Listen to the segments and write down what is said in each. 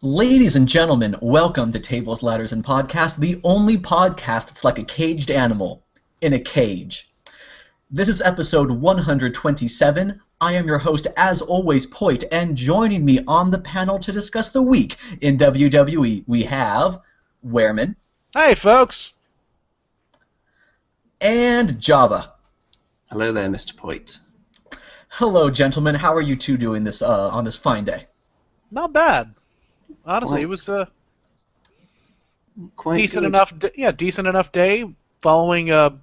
Ladies and gentlemen, welcome to Tables, Ladders, and Podcasts, the only podcast that's like a caged animal in a cage. This is episode 127. I am your host, as always, Poit, and joining me on the panel to discuss the week in WWE, we have Wehrman. Hey, folks. And Java. Hello there, Mr. Poit. Hello, gentlemen. How are you two doing this on this fine day? Not bad. Honestly, it was Quite decent good. enough. Decent enough day following a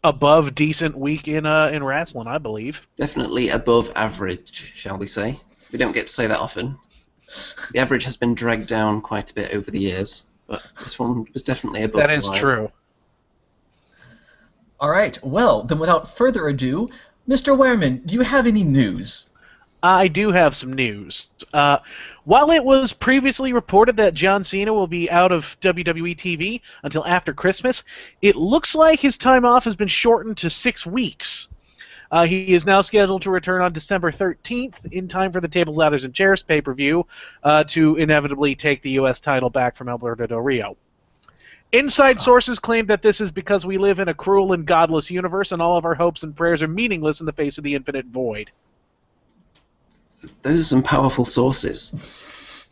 above decent week in wrestling, I believe. Definitely above average, shall we say. We don't get to say that often. The average has been dragged down quite a bit over the years, but this one was definitely above That is the line. true. All right. Well, then without further ado, Mr. Wehrman, do you have any news? I do have some news. While it was previously reported that John Cena will be out of WWE TV until after Christmas, it looks like his time off has been shortened to 6 weeks. He is now scheduled to return on December 13th in time for the Tables, Ladders, and Chairs pay-per-view to inevitably take the U.S. title back from Alberto Del Rio. Inside sources claim that this is because we live in a cruel and godless universe and all of our hopes and prayers are meaningless in the face of the infinite void. Those are some powerful sources.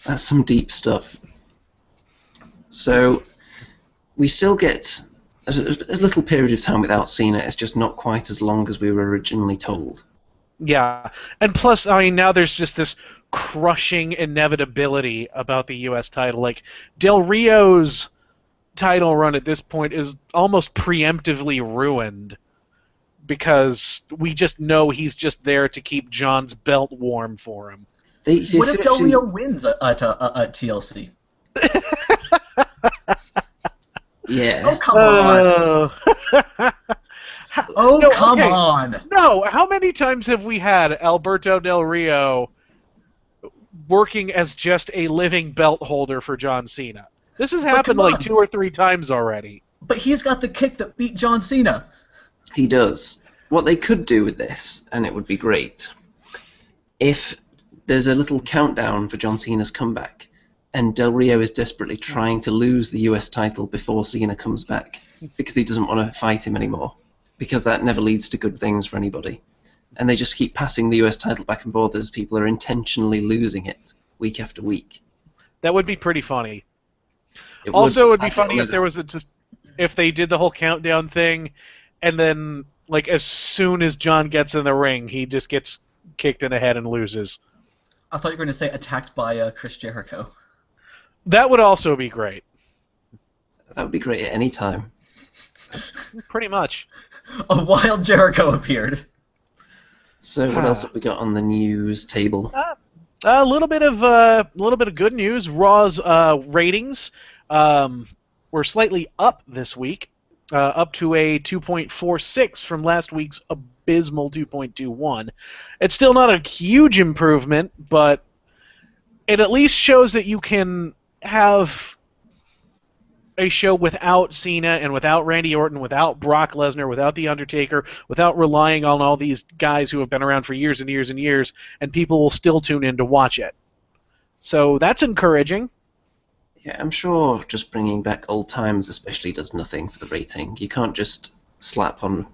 That's some deep stuff. So, we still get a little period of time without Cena. It's just not quite as long as we were originally told. Yeah, and plus, I mean, now there's just this crushing inevitability about the U.S. title. Like, Del Rio's title run at this point is almost preemptively ruined because we just know he's just there to keep John's belt warm for him. What if Del Rio wins at TLC? Yeah. Oh, come on. Oh, No, come okay. on. No, how many times have we had Alberto Del Rio working as just a living belt holder for John Cena? This has happened come like on. 2 or 3 times already. But he's got the kick that beat John Cena. He does. What they could do with this, and it would be great, if there's a little countdown for John Cena's comeback, and Del Rio is desperately trying to lose the US title before Cena comes back, because he doesn't want to fight him anymore, because that never leads to good things for anybody. And they just keep passing the US title back and forth as people are intentionally losing it week after week. That would be pretty funny. It Also, it would be It'll funny if never there was if they did the whole countdown thing, and then like as soon as John gets in the ring, he just gets kicked in the head and loses. I thought you were going to say attacked by Chris Jericho. That would also be great. That would be great at any time. Pretty much. A wild Jericho appeared. So what else have we got on the news table? A little bit of good news. Raw's ratings were slightly up this week, up to a 2.46 from last week's abysmal 2.21. It's still not a huge improvement, but it at least shows that you can have a show without Cena and without Randy Orton, without Brock Lesnar, without The Undertaker, without relying on all these guys who have been around for years and years and years, and people will still tune in to watch it. So that's encouraging. Yeah, I'm sure just bringing back old times especially does nothing for the rating. You can't just slap on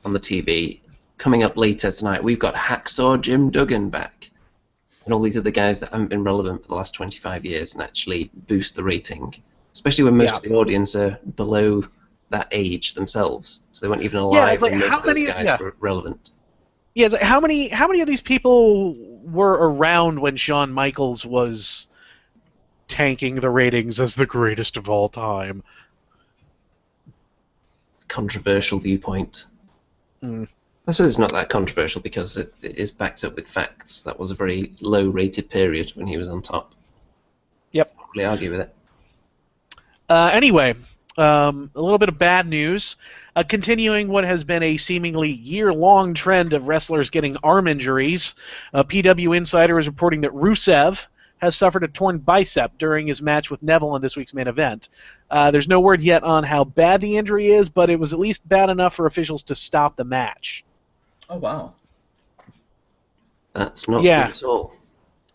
the TV. Coming up later tonight, we've got Hacksaw Jim Duggan back, and all these other guys that haven't been relevant for the last 25 years and actually boost the rating. Especially when most of the audience are below that age themselves, so they weren't even alive it's like, when most how of those many- guys were relevant. Yeah, it's like, how many of these people were around when Shawn Michaels was tanking the ratings as the greatest of all time? Controversial viewpoint. Mm. I suppose it's not that controversial because it is backed up with facts. That was a very low-rated period when he was on top. Yep. Can't really argue with it. Anyway, a little bit of bad news. Continuing what has been a seemingly year-long trend of wrestlers getting arm injuries, PW Insider is reporting that Rusev has suffered a torn bicep during his match with Neville in this week's main event. There's no word yet on how bad the injury is, but it was at least bad enough for officials to stop the match. Oh, wow. That's not Yeah. good at all.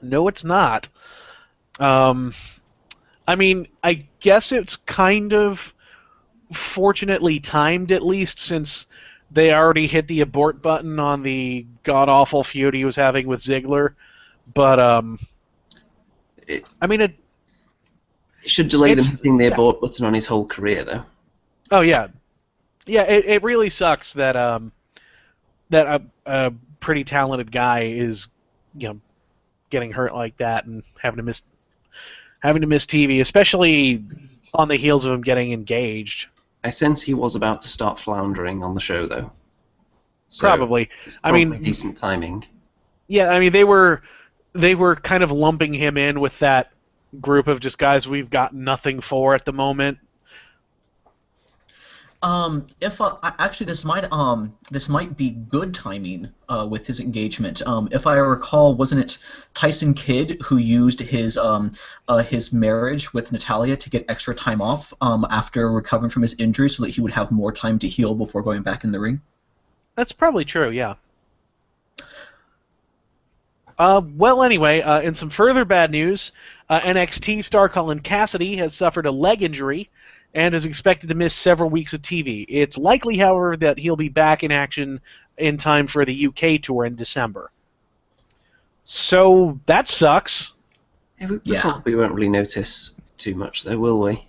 No, it's not. I mean, I guess it's kind of fortunately timed, at least, since they already hit the abort button on the god-awful feud he was having with Ziggler. But, It, I mean, it should delay them it's... hitting the Yeah. abort button on his whole career, though. Oh, yeah. Yeah, it really sucks that, that a pretty talented guy is, getting hurt like that and having to miss TV, especially on the heels of him getting engaged. I sense he was about to start floundering on the show, though. So Probably. it's I probably mean, decent timing. yeah, I mean they were kind of lumping him in with that group of just guys we've got nothing for at the moment. If actually this might be good timing with his engagement. If I recall, wasn't it Tyson Kidd who used his marriage with Natalia to get extra time off after recovering from his injury, so that he would have more time to heal before going back in the ring? That's probably true, yeah. Well, anyway, in some further bad news, NXT star Colin Cassidy has suffered a leg injury and is expected to miss several weeks of TV. It's likely, however, that he'll be back in action in time for the UK tour in December. So that sucks. Yeah, we Yeah. probably won't really notice too much, though, will we?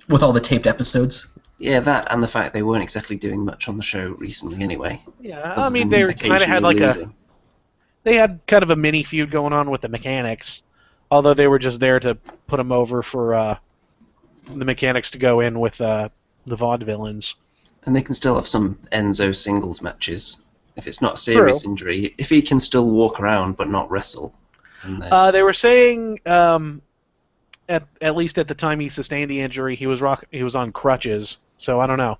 With all the taped episodes? Yeah, that and the fact they weren't exactly doing much on the show recently anyway. Yeah, other I mean than they kind of had occasionally like losing. they had kind of a mini feud going on with the mechanics, although they were just there to put them over for the mechanics to go in with the vaudevillains. And they can still have some Enzo singles matches. If it's not a serious injury, if he can still walk around but not wrestle. And They were saying, at least at the time he sustained the injury, he was on crutches. So I don't know.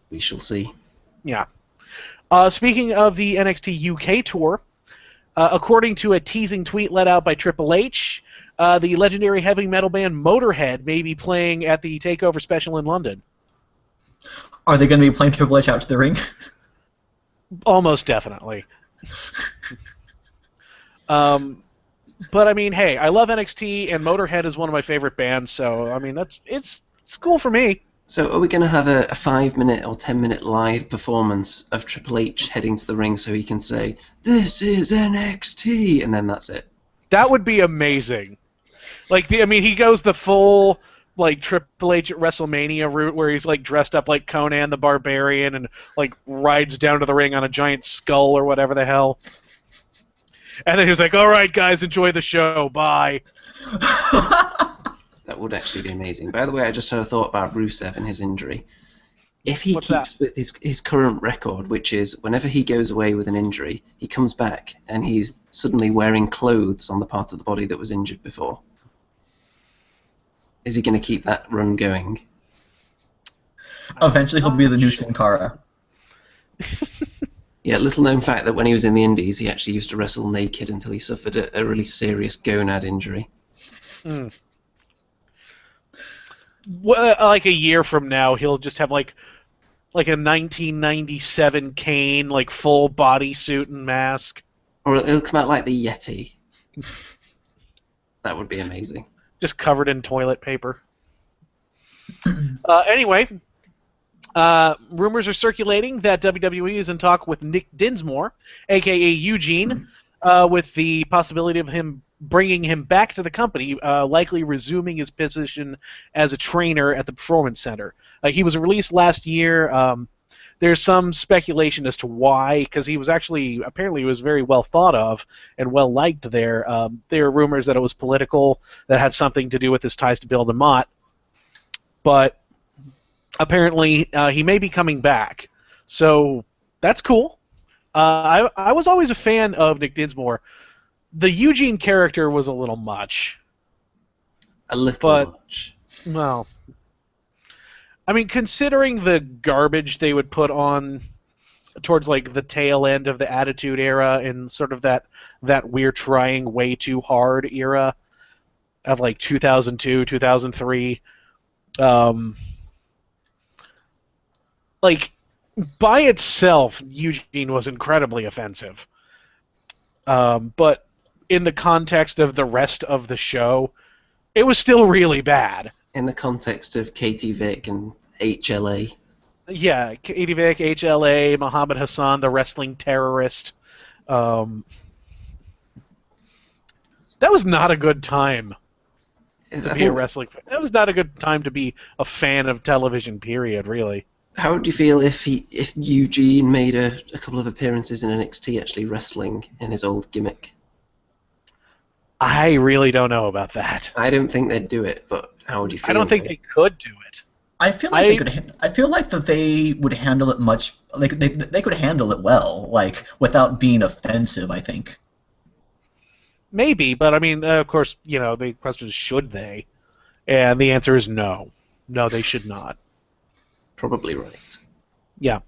we shall see. Yeah. Speaking of the NXT UK tour, according to a teasing tweet let out by Triple H, the legendary heavy metal band Motorhead may be playing at the Takeover special in London. Are they going to be playing Triple H out to the ring? Almost definitely. But I mean, hey, I love NXT, and Motorhead is one of my favorite bands, so I mean, it's cool for me. So are we going to have a 5-minute or 10-minute live performance of Triple H heading to the ring so he can say, "This is NXT," and then that's it? That would be amazing. Like, I mean, he goes the full like Triple H at WrestleMania route, where he's like dressed up like Conan the Barbarian and like rides down to the ring on a giant skull or whatever the hell. And then he was like, "All right, guys, enjoy the show. Bye." That would actually be amazing. By the way, I just had a thought about Rusev and his injury. If he What's keeps that? with his current record, which is whenever he goes away with an injury, he comes back and he's suddenly wearing clothes on the part of the body that was injured before. Is he going to keep that run going? Eventually he'll be the new Sin Cara. Yeah, little known fact that when he was in the Indies, he actually used to wrestle naked until he suffered a really serious gonad injury. Well, like a year from now, he'll just have like a 1997 Kane, like full body suit and mask, Or it'll come out like the Yeti. That would be amazing. just covered in toilet paper. Anyway, rumors are circulating that WWE is in talk with Nick Dinsmore, aka Eugene, with the possibility of him bringing him back to the company, likely resuming his position as a trainer at the Performance Center. He was released last year. There's some speculation as to why, because he was apparently was very well thought of and well liked there. There are rumors that it was political, that had something to do with his ties to Bill DeMott. But apparently he may be coming back. So that's cool. I was always a fan of Nick Dinsmore. The Eugene character was a little much. A little much. Well, I mean, considering the garbage they would put on towards like the tail end of the Attitude Era and sort of that we're trying way too hard era of like 2002, 2003, like by itself, Eugene was incredibly offensive. But in the context of the rest of the show, it was still really bad. In the context of Katie Vick and HLA. Yeah, Katie Vick, HLA, Muhammad Hassan, the wrestling terrorist. That was not a good time to be a wrestling fan. That was not a good time to be a fan of television, period, really. How would you feel if Eugene made a couple of appearances in NXT actually wrestling in his old gimmick? I really don't know about that. I don't think they'd do it, but how would you feel? I don't think they could do it. I feel like they could. I feel like that they would handle it much. Like they could handle it well, like without being offensive. I think. Maybe, but I mean, of course, the question is, should they? And the answer is no. No, they should not. Probably right. Yeah.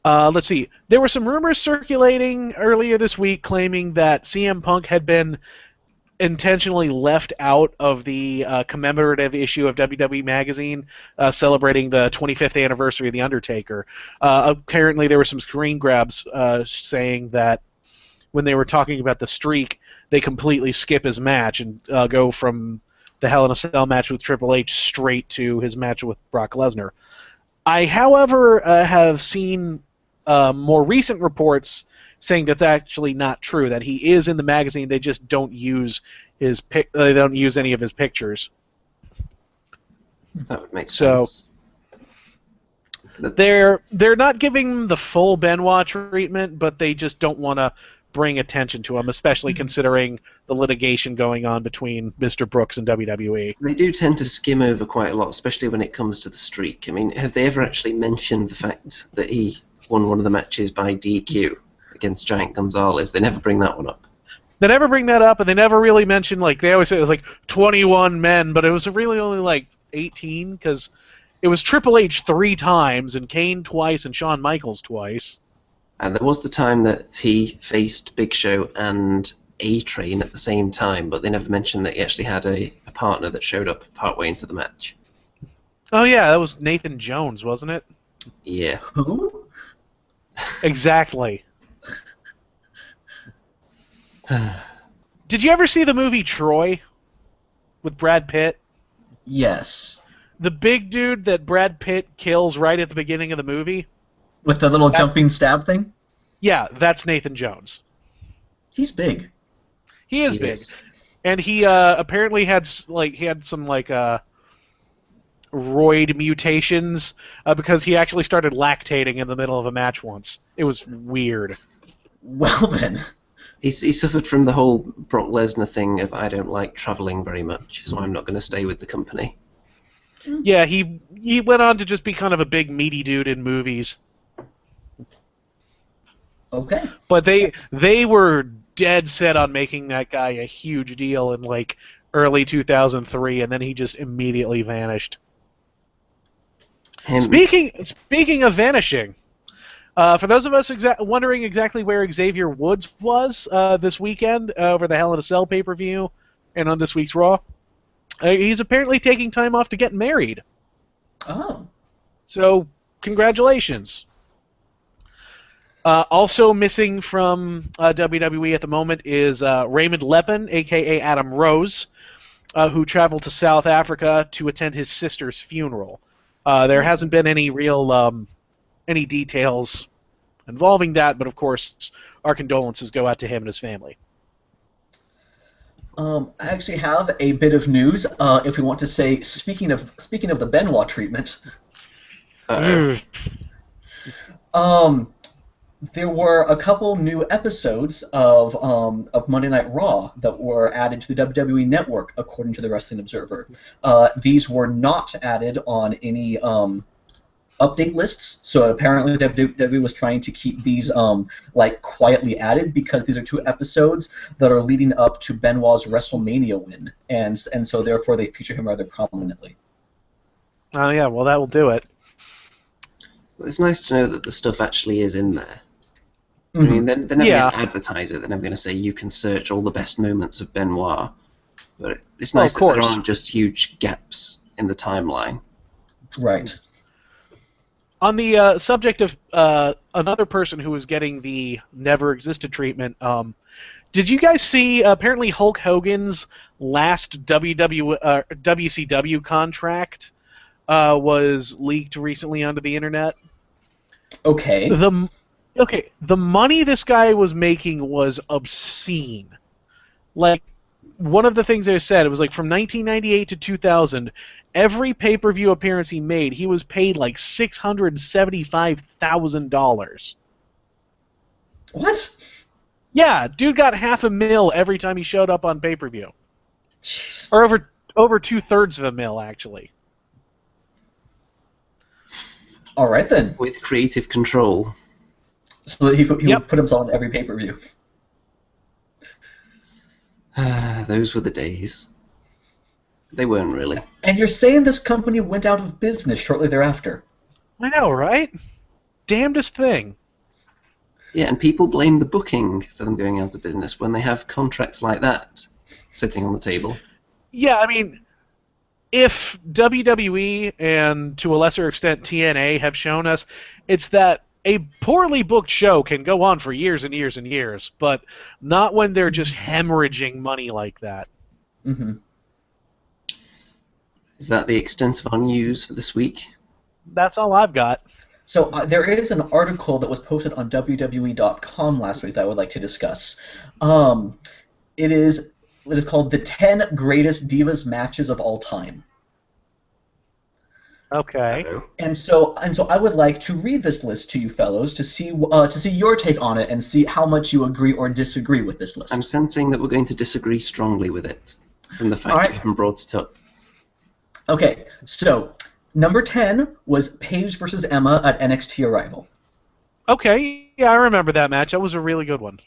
Let's see. There were some rumors circulating earlier this week claiming that CM Punk had been intentionally left out of the commemorative issue of WWE Magazine celebrating the 25th anniversary of The Undertaker. Apparently there were some screen grabs saying that when they were talking about the streak, they completely skip his match and go from the Hell in a Cell match with Triple H straight to his match with Brock Lesnar. I, however, have seen more recent reports saying that's actually not true. That he is in the magazine, they just don't use they don't use any of his pictures. That would make sense. They're not giving him the full Benoit treatment, but they just don't want to bring attention to him, especially considering the litigation going on between Mr. Brooks and WWE. They do tend to skim over quite a lot, especially when it comes to the streak. I mean, have they ever actually mentioned the fact that he won one of the matches by DQ against Giant Gonzalez? They never bring that one up. They never bring that up, and they never really mention, they always say it was 21 men, but it was really only 18, because it was Triple H 3 times, and Kane twice, and Shawn Michaels twice. And there was the time that he faced Big Show and A-Train at the same time, but they never mentioned that he actually had a partner that showed up partway into the match. Oh yeah, that was Nathan Jones, wasn't it? Yeah. Who? Exactly. Did you ever see the movie Troy with Brad Pitt? Yes. The big dude that Brad Pitt kills right at the beginning of the movie? With the little jumping stab thing? Yeah, that's Nathan Jones. He's big. He is big. And he apparently had some roid mutations because he actually started lactating in the middle of a match once. It was weird. Well then. He suffered from the whole Brock Lesnar thing of I don't like traveling very much, so I'm not going to stay with the company. Yeah, he went on to just be kind of a big meaty dude in movies. Okay. But they were dead set on making that guy a huge deal in early 2003, and then he just immediately vanished. Speaking of vanishing, for those of us wondering exactly where Xavier Woods was this weekend over the Hell in a Cell pay-per-view and on this week's Raw, he's apparently taking time off to get married. Oh. So, congratulations. Also missing from WWE at the moment is Raymond Lepin, a.k.a. Adam Rose, who traveled to South Africa to attend his sister's funeral. There hasn't been any real any details involving that, but of course our condolences go out to him and his family. I actually have a bit of news. If we want to say, speaking of the Benoit treatment, there were a couple new episodes of Monday Night Raw that were added to the WWE Network, according to the Wrestling Observer. These were not added on any update lists, so apparently WWE was trying to keep these quietly added because these are 2 episodes that are leading up to Benoit's WrestleMania win, and so therefore they feature him rather prominently. Oh yeah, well that will do it. It's nice to know that the stuff actually is in there. Mm-hmm. I mean, they're never going to advertise it. They're never going to say you can search all the best moments of Benoit. But it's nice that there aren't just huge gaps in the timeline. Right. On the subject of another person who was getting the never existed treatment, did you guys see apparently Hulk Hogan's last WCW contract was leaked recently onto the internet? Okay. The money this guy was making was obscene. Like, one of the things they said, it was like from 1998 to 2000, every pay-per-view appearance he made, he was paid like $675,000. What? Yeah, dude got $500,000 every time he showed up on pay-per-view. Jeez. Or over 2/3 of a mil, actually. All right then. With creative control. So that he would put himself on every pay-per-view. Those were the days. They weren't really. And you're saying this company went out of business shortly thereafter? I know, right? Damnedest thing. Yeah, and people blame the booking for them going out of business when they have contracts like that sitting on the table. Yeah, I mean, if WWE and to a lesser extent TNA have shown us, it's that a poorly booked show can go on for years and years and years, but not when they're just hemorrhaging money like that. Mm-hmm. Is that the extent of our news for this week? That's all I've got. So there is an article that was posted on WWE.com last week that I would like to discuss. It is called "The 10 Greatest Divas Matches of All Time." Okay. Hello. And so I would like to read this list to you fellows to see your take on it and see how much you agree or disagree with this list. I'm sensing that we're going to disagree strongly with it from the fact that you haven't brought it up. Okay, so number 10 was Paige versus Emma at NXT Arrival. Okay, yeah, I remember that match. That was a really good one.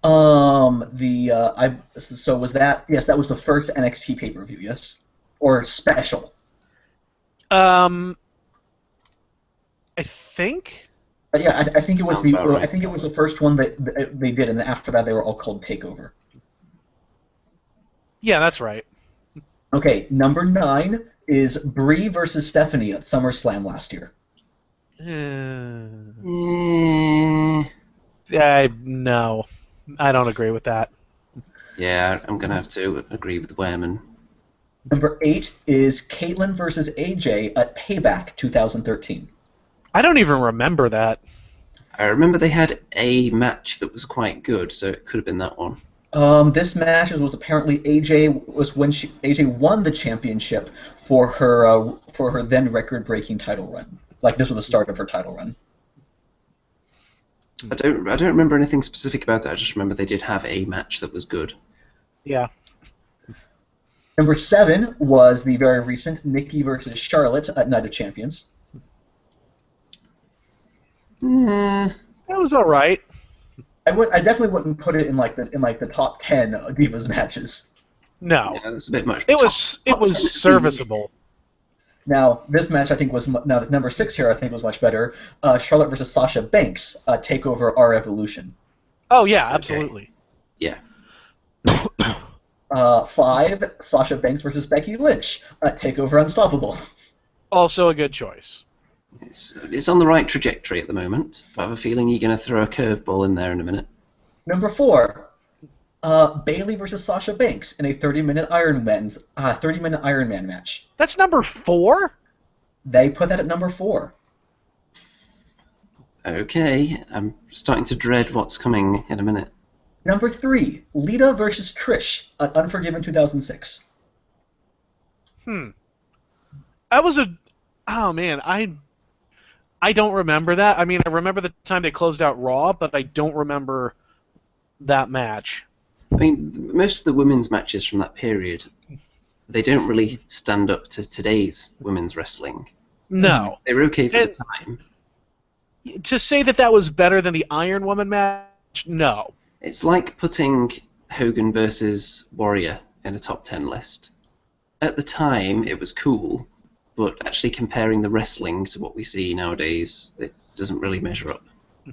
So was that? Yes, that was the first NXT pay-per-view. Yes, or special. I think. Yeah, I think it was Sounds about right. I think it was the first one that they did, and then after that they were all called Takeover. Yeah, that's right. Okay, number 9 is Brie versus Stephanie at SummerSlam last year. No, I don't agree with that. Yeah, I'm going to have to agree with Wehrman. Number 8 is Caitlyn versus AJ at Payback 2013. I don't even remember that. I remember they had a match that was quite good, so it could have been that one. This match was apparently AJ won the championship for her then record-breaking title run. Like, this was the start of her title run. I don't remember anything specific about it. I just remember they did have a match that was good. Yeah. Number 7 was the very recent Nikki versus Charlotte at Night of Champions. That was all right. I definitely wouldn't put it in the top 10 Divas matches. No. Yeah, that's a bit much. It was serviceable. Now, this match I think was number 6 here. I think was much better. Charlotte versus Sasha Banks, Takeover Our Evolution. Oh yeah, absolutely. Yeah. 5, Sasha Banks versus Becky Lynch, Takeover Unstoppable. Also a good choice. It's on the right trajectory at the moment. I have a feeling you're going to throw a curveball in there in a minute. Number 4, Bayley versus Sasha Banks in a 30-minute Iron Man match. That's number 4? They put that at number 4. Okay, I'm starting to dread what's coming in a minute. Number 3, Lita versus Trish at Unforgiven 2006. That was oh man, I don't remember that. I mean, I remember the time they closed out Raw, but I don't remember that match. I mean, most of the women's matches from that period, they don't really stand up to today's women's wrestling. No. They were okay for the time. To say that was better than the Iron Woman match, no. It's like putting Hogan versus Warrior in a top 10 list. At the time, it was cool, but actually comparing the wrestling to what we see nowadays, it doesn't really measure up.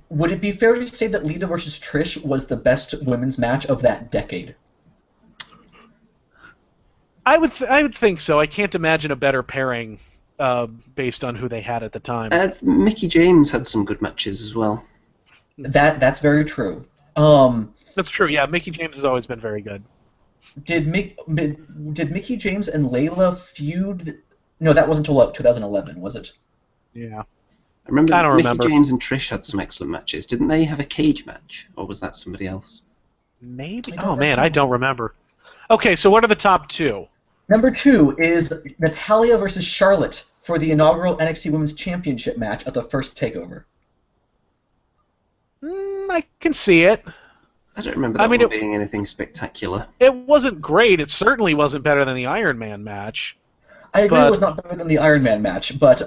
Would it be fair to say that Lita versus Trish was the best women's match of that decade? I would think so. I can't imagine a better pairing based on who they had at the time. Mickey James had some good matches as well. That's very true. That's true. Yeah, Mickey James has always been very good. Did Mickey James and Layla feud? No, that wasn't until 2011, was it? Yeah. I don't remember. Mickey James and Trish had some excellent matches. Didn't they have a cage match, or was that somebody else? Maybe. Oh man, I don't remember. Okay, so what are the top two? Number 2 is Natalya versus Charlotte for the inaugural NXT Women's Championship match at the first TakeOver. I can see it. I don't remember that one being anything spectacular. It wasn't great. It certainly wasn't better than the Iron Man match. I agree it was not better than the Iron Man match, but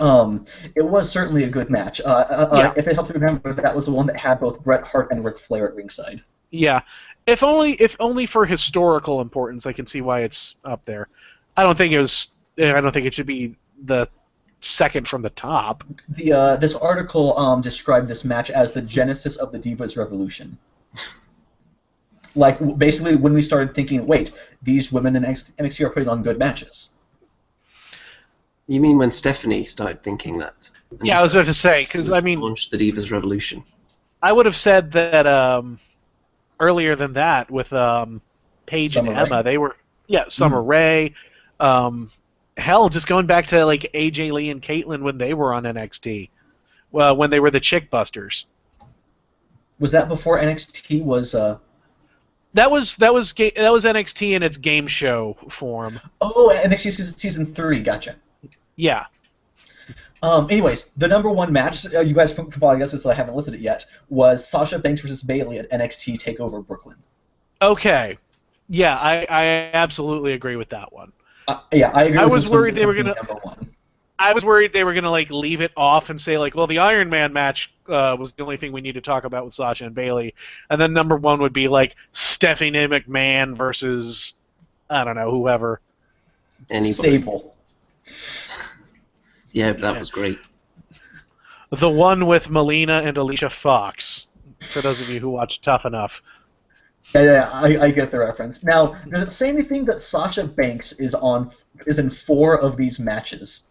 it was certainly a good match. If it helps you remember, that was the one that had both Bret Hart and Ric Flair at ringside. Yeah. If only for historical importance, I can see why it's up there. I don't think it should be the second from the top. This article described this match as the genesis of the Divas Revolution. Like, basically, when we started thinking, wait, these women in NXT are putting on good matches. You mean when Stephanie started thinking that? Yeah, I was about to say, because, launched the Divas Revolution. I would have said that earlier than that with Paige and Emma. They were, Summer Rae. Hell, just going back to, like, AJ Lee and Caitlyn when they were on NXT. Well, when they were the Chick Busters. Was that before NXT was... That was NXT in its game show form. Oh, NXT season 3, gotcha. Yeah. Anyways, the number 1 match, you guys can probably guess this, I haven't listed it yet, was Sasha Banks versus Bayley at NXT TakeOver Brooklyn. Okay. Yeah, I absolutely agree with that one. Yeah, I agree. I was worried they were gonna. Number 1. I was worried they were gonna like leave it off and say like, well, the Iron Man match was the only thing we need to talk about with Sasha and Bayley, and then number 1 would be like Stephanie McMahon versus I don't know whoever. Anybody. Sable. Yeah, that was great. The one with Melina and Alicia Fox. For those of you who watch Tough Enough. Yeah, I get the reference. Now, does it say anything that Sasha Banks is in 4 of these matches?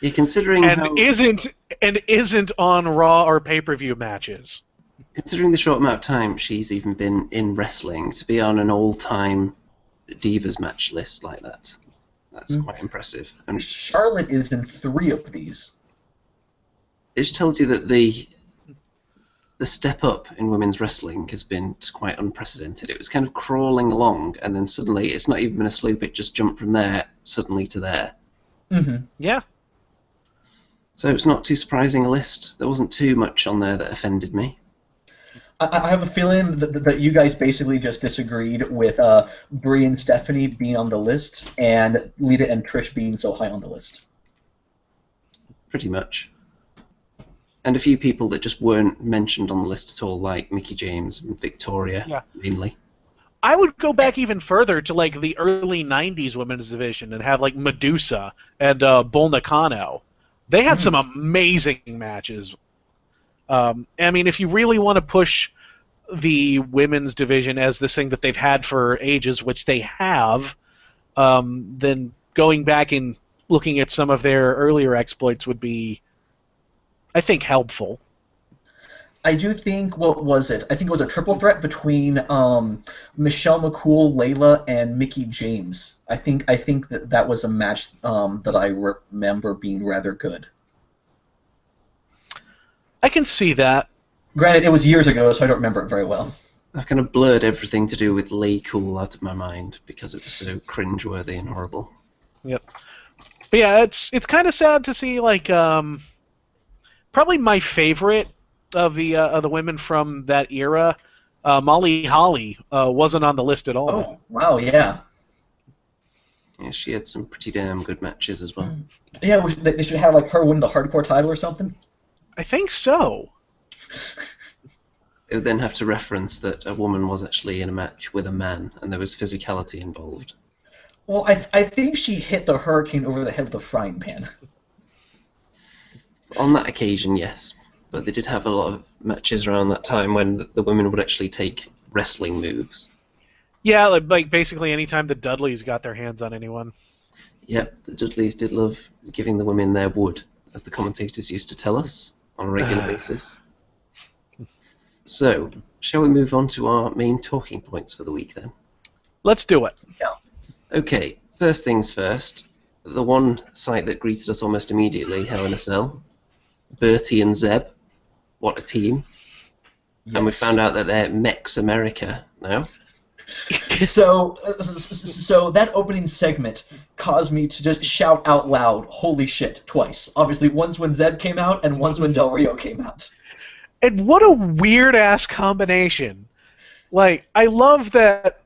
Yeah, considering isn't on Raw or pay-per-view matches. Considering the short amount of time she's even been in wrestling, to be on an all-time Divas match list like that, that's quite impressive. And Charlotte is in 3 of these. It just tells you that the step up in women's wrestling has been quite unprecedented. It was kind of crawling along, and then suddenly it's not even been a slope, it just jumped from there suddenly to there. Mm-hmm. Yeah. So it's not too surprising a list. There wasn't too much on there that offended me. I have a feeling that you guys basically just disagreed with Brie and Stephanie being on the list and Lita and Trish being so high on the list. Pretty much. And a few people that just weren't mentioned on the list at all, like Mickey James and Victoria, mainly. I would go back even further to like the early '90s women's division and have like Medusa and Bull Nakano. They had some amazing matches. I mean, if you really want to push the women's division as this thing that they've had for ages, which they have, then going back and looking at some of their earlier exploits would be, I think, helpful. I do think, what was it? I think it was a triple threat between Michelle McCool, Layla, and Mickey James. I think that was a match that I remember being rather good. I can see that. Granted, it was years ago, so I don't remember it very well. I've kind of blurred everything to do with Lay Cool out of my mind because it was so cringeworthy and horrible. Yep. But yeah, it's kind of sad to see like probably my favorite of the women from that era, Molly Holly, wasn't on the list at all. Oh, wow, yeah. Yeah, she had some pretty damn good matches as well. Yeah, they should have like her win the hardcore title or something. I think so. They would then have to reference that a woman was actually in a match with a man, and there was physicality involved. Well, I think she hit the Hurricane over the head with a frying pan. On that occasion, yes. But they did have a lot of matches around that time when the women would actually take wrestling moves. Yeah, like basically anytime the Dudleys got their hands on anyone. Yep, the Dudleys did love giving the women their wood, as the commentators used to tell us on a regular basis. So, shall we move on to our main talking points for the week then? Let's do it. Yeah. Okay, first things first. The one site that greeted us almost immediately, Hell in a Cell. Bertie and Zeb. What a team. Yes. And we found out that they're Mex America now. So that opening segment caused me to just shout out loud, "Holy shit!" twice. Obviously, once when Zeb came out, and once when Del Rio came out. And what a weird-ass combination. Like, I love that...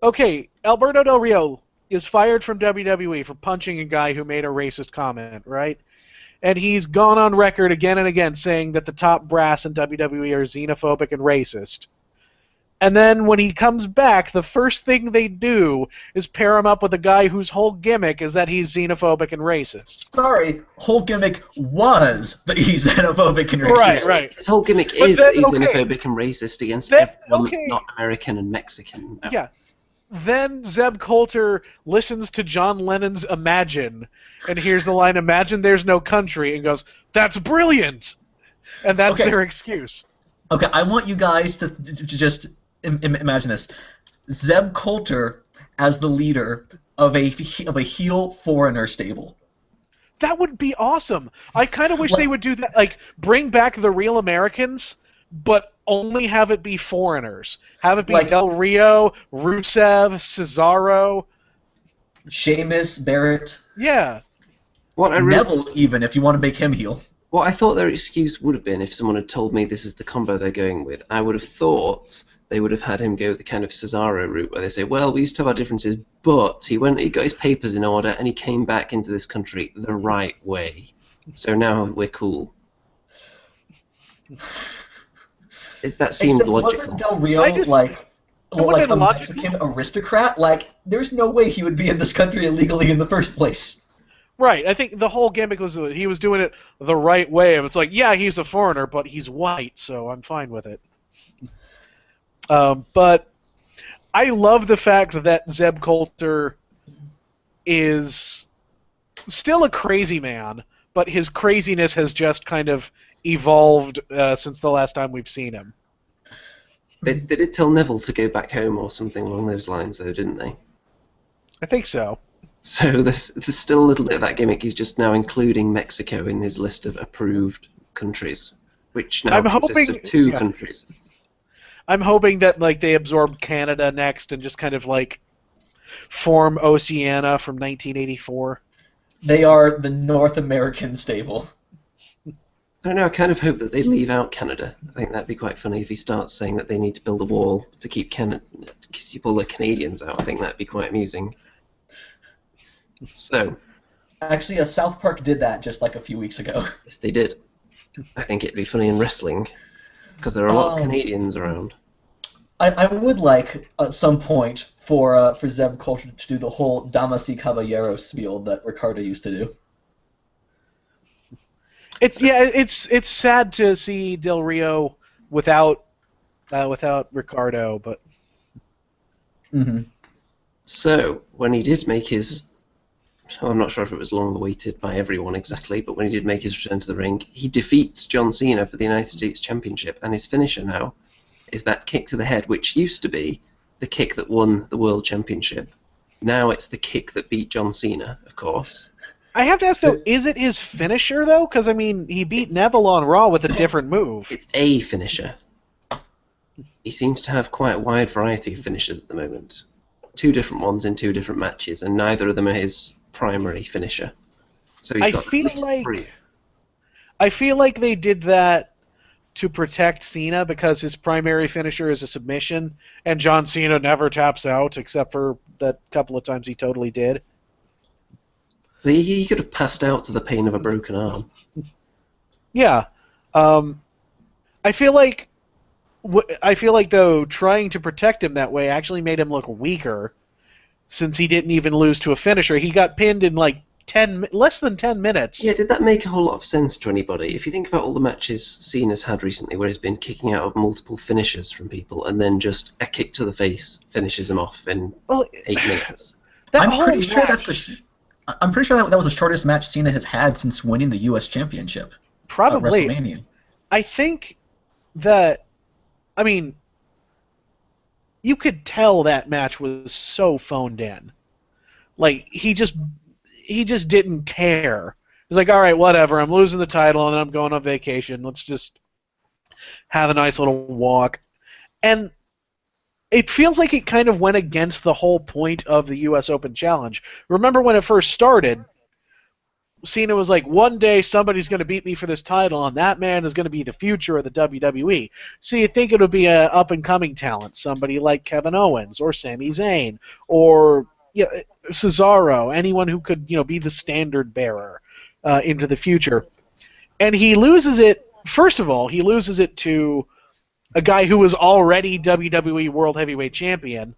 Okay, Alberto Del Rio is fired from WWE for punching a guy who made a racist comment, right? And he's gone on record again and again saying that the top brass in WWE are xenophobic and racist. And then when he comes back, the first thing they do is pair him up with a guy whose whole gimmick is that he's xenophobic and racist. Sorry, whole gimmick was that he's xenophobic and racist. Right. His whole gimmick But is then, that he's okay. xenophobic and racist against Then, everyone okay. that's not American and Mexican. No. Yeah. Then Zeb Coulter listens to John Lennon's Imagine and hears the line, "Imagine there's no country," and goes, "That's brilliant!" And that's Okay. their excuse. Okay, I want you guys to just imagine this. Zeb Coulter as the leader of a heel foreigner stable. That would be awesome. I kind of wish they would do that, like, bring back the Real Americans, but only have it be foreigners. Have it be Like- Del Rio, Rusev, Cesaro. Sheamus, Barrett, Yeah. What I really Neville even, if you want to make him heel. What I thought their excuse would have been if someone had told me this is the combo they're going with, I would have thought they would have had him go the kind of Cesaro route where they say, well, we used to have our differences, but he got his papers in order and he came back into this country the right way. So now we're cool. That seemed Except logical. wasn't Del Rio would've like a been logical. Mexican aristocrat? Like, there's no way he would be in this country illegally in the first place. Right. I think the whole gimmick was that he was doing it the right way. And it's like, yeah, he's a foreigner, but he's white, so I'm fine with it. But I love the fact that Zeb Coulter is still a crazy man, but his craziness has just kind of evolved since the last time we've seen him. They did tell Neville to go back home or something along those lines, though, didn't they? I think so. So there's still a little bit of that gimmick. He's just now including Mexico in his list of approved countries, which now consists of two countries. I'm hoping that like they absorb Canada next and just kind of like form Oceania from 1984. They are the North American stable. I don't know, I kind of hope that they leave out Canada. I think that'd be quite funny if he starts saying that they need to build a wall to keep all the Canadians out. I think that'd be quite amusing. So, Actually, South Park did that just like a few weeks ago. yes, they did. I think it'd be funny in wrestling, because there are a lot of Canadians around. I would like at some point for Zeb Coulter to do the whole Damas y Caballeros spiel that Ricardo used to do. It's sad to see Del Rio without Ricardo, but Mm-hmm. So, when he did make his... I'm not sure if it was long awaited by everyone exactly, but when he did make his return to the ring, he defeats John Cena for the United States Championship, and his finisher now is that kick to the head, which used to be the kick that won the World Championship. Now it's the kick that beat John Cena, of course. I have to ask though, is it his finisher though? Because I mean, he beat Neville on Raw with a different move. It's a finisher. He seems to have quite a wide variety of finishers at the moment. 2 different ones in 2 different matches, and neither of them are his primary finisher. So he's got at least 3. I feel like they did that to protect Cena because his primary finisher is a submission, and John Cena never taps out except for that couple of times he totally did. He could have passed out to the pain of a broken arm. Yeah, I feel like though trying to protect him that way actually made him look weaker, since he didn't even lose to a finisher. He got pinned in like less than 10 minutes. Yeah, did that make a whole lot of sense to anybody? If you think about all the matches Cena's had recently where he's been kicking out of multiple finishers from people and then just a kick to the face finishes him off in 8 minutes. I'm pretty sure that's I'm pretty sure that was the shortest match Cena has had since winning the U.S. Championship at Probably. WrestleMania. I think that, I mean, you could tell that match was so phoned in. Like, he just didn't care. He was like, all right, whatever, I'm losing the title and then I'm going on vacation. Let's just have a nice little walk. And it feels like it kind of went against the whole point of the U.S. Open Challenge. Remember when it first started, Cena was like, one day somebody's going to beat me for this title, and that man is going to be the future of the WWE. So you think it would be an up-and-coming talent, somebody like Kevin Owens or Sami Zayn or Cesaro, anyone who could be the standard bearer into the future. And he loses it, first of all, he loses it to a guy who was already WWE World Heavyweight Champion,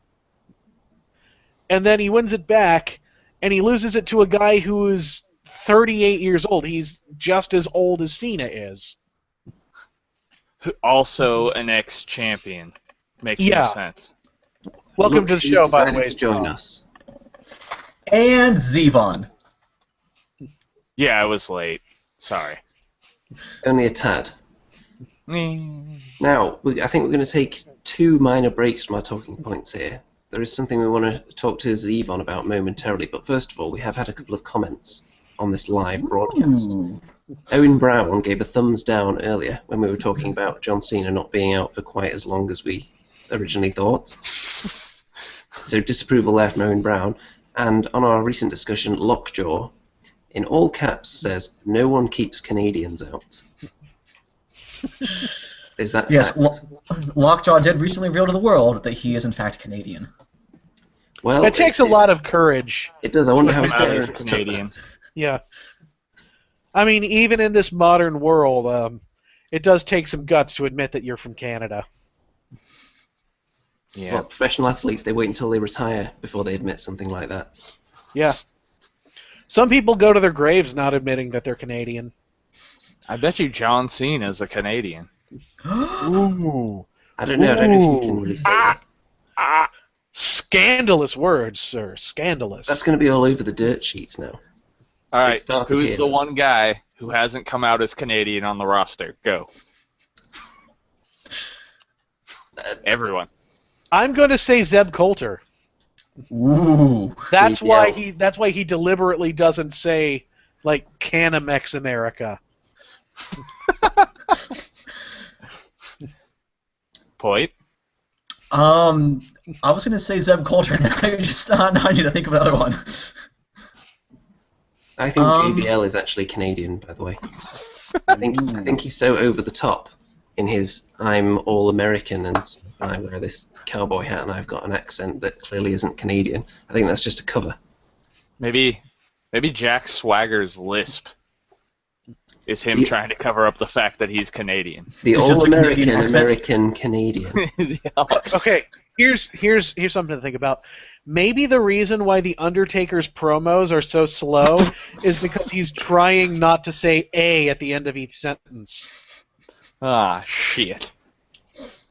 and then he wins it back, and he loses it to a guy who is 38 years old. He's just as old as Cena is. Also an ex-champion. Makes no sense. Welcome to the show, by the way. To join us. And Zevon. Yeah, I was late. Sorry. Only a tad. Now, I think we're going to take 2 minor breaks from our talking points here. There is something we want to talk to Zeev on about momentarily, but first of all, we have had a couple of comments on this live broadcast. Owen Brown gave a thumbs down earlier when we were talking about John Cena not being out for quite as long as we originally thought. So disapproval there from Owen Brown. And on our recent discussion, Lockjaw, in all caps, says, no one keeps Canadians out. Is that yes? fact? Lockjaw did recently reveal to the world that he is in fact Canadian. Well, that takes a lot of courage. It does. I wonder how his Come out as parents took Canadian. that. Yeah. I mean, even in this modern world, it does take some guts to admit that you're from Canada. Yeah. Well, professional athletes, they wait until they retire before they admit something like that. Yeah. Some people go to their graves not admitting that they're Canadian. I bet you John Cena's a Canadian. Ooh. I don't know. I don't know if you can really say that. Scandalous words, sir. Scandalous. That's going to be all over the dirt sheets now. All right, started who's here, the though. one guy who hasn't come out as Canadian on the roster? Go. Everyone. I'm going to say Zeb Coulter. Ooh. That's why JBL. That's why he deliberately doesn't say like Canamex America. Point. I was gonna say Zeb Coulter. Now I need to think of another one. I think JBL is actually Canadian, by the way. I think he's so over the top in his I'm all American and I wear this cowboy hat and I've got an accent that clearly isn't Canadian. I think that's just a cover. Maybe Jack Swagger's lisp is him trying to cover up the fact that he's Canadian. The It's just a all-American Canadian accent. American Canadian. Okay, here's something to think about. Maybe the reason why the Undertaker's promos are so slow is because he's trying not to say A at the end of each sentence. Ah, shit.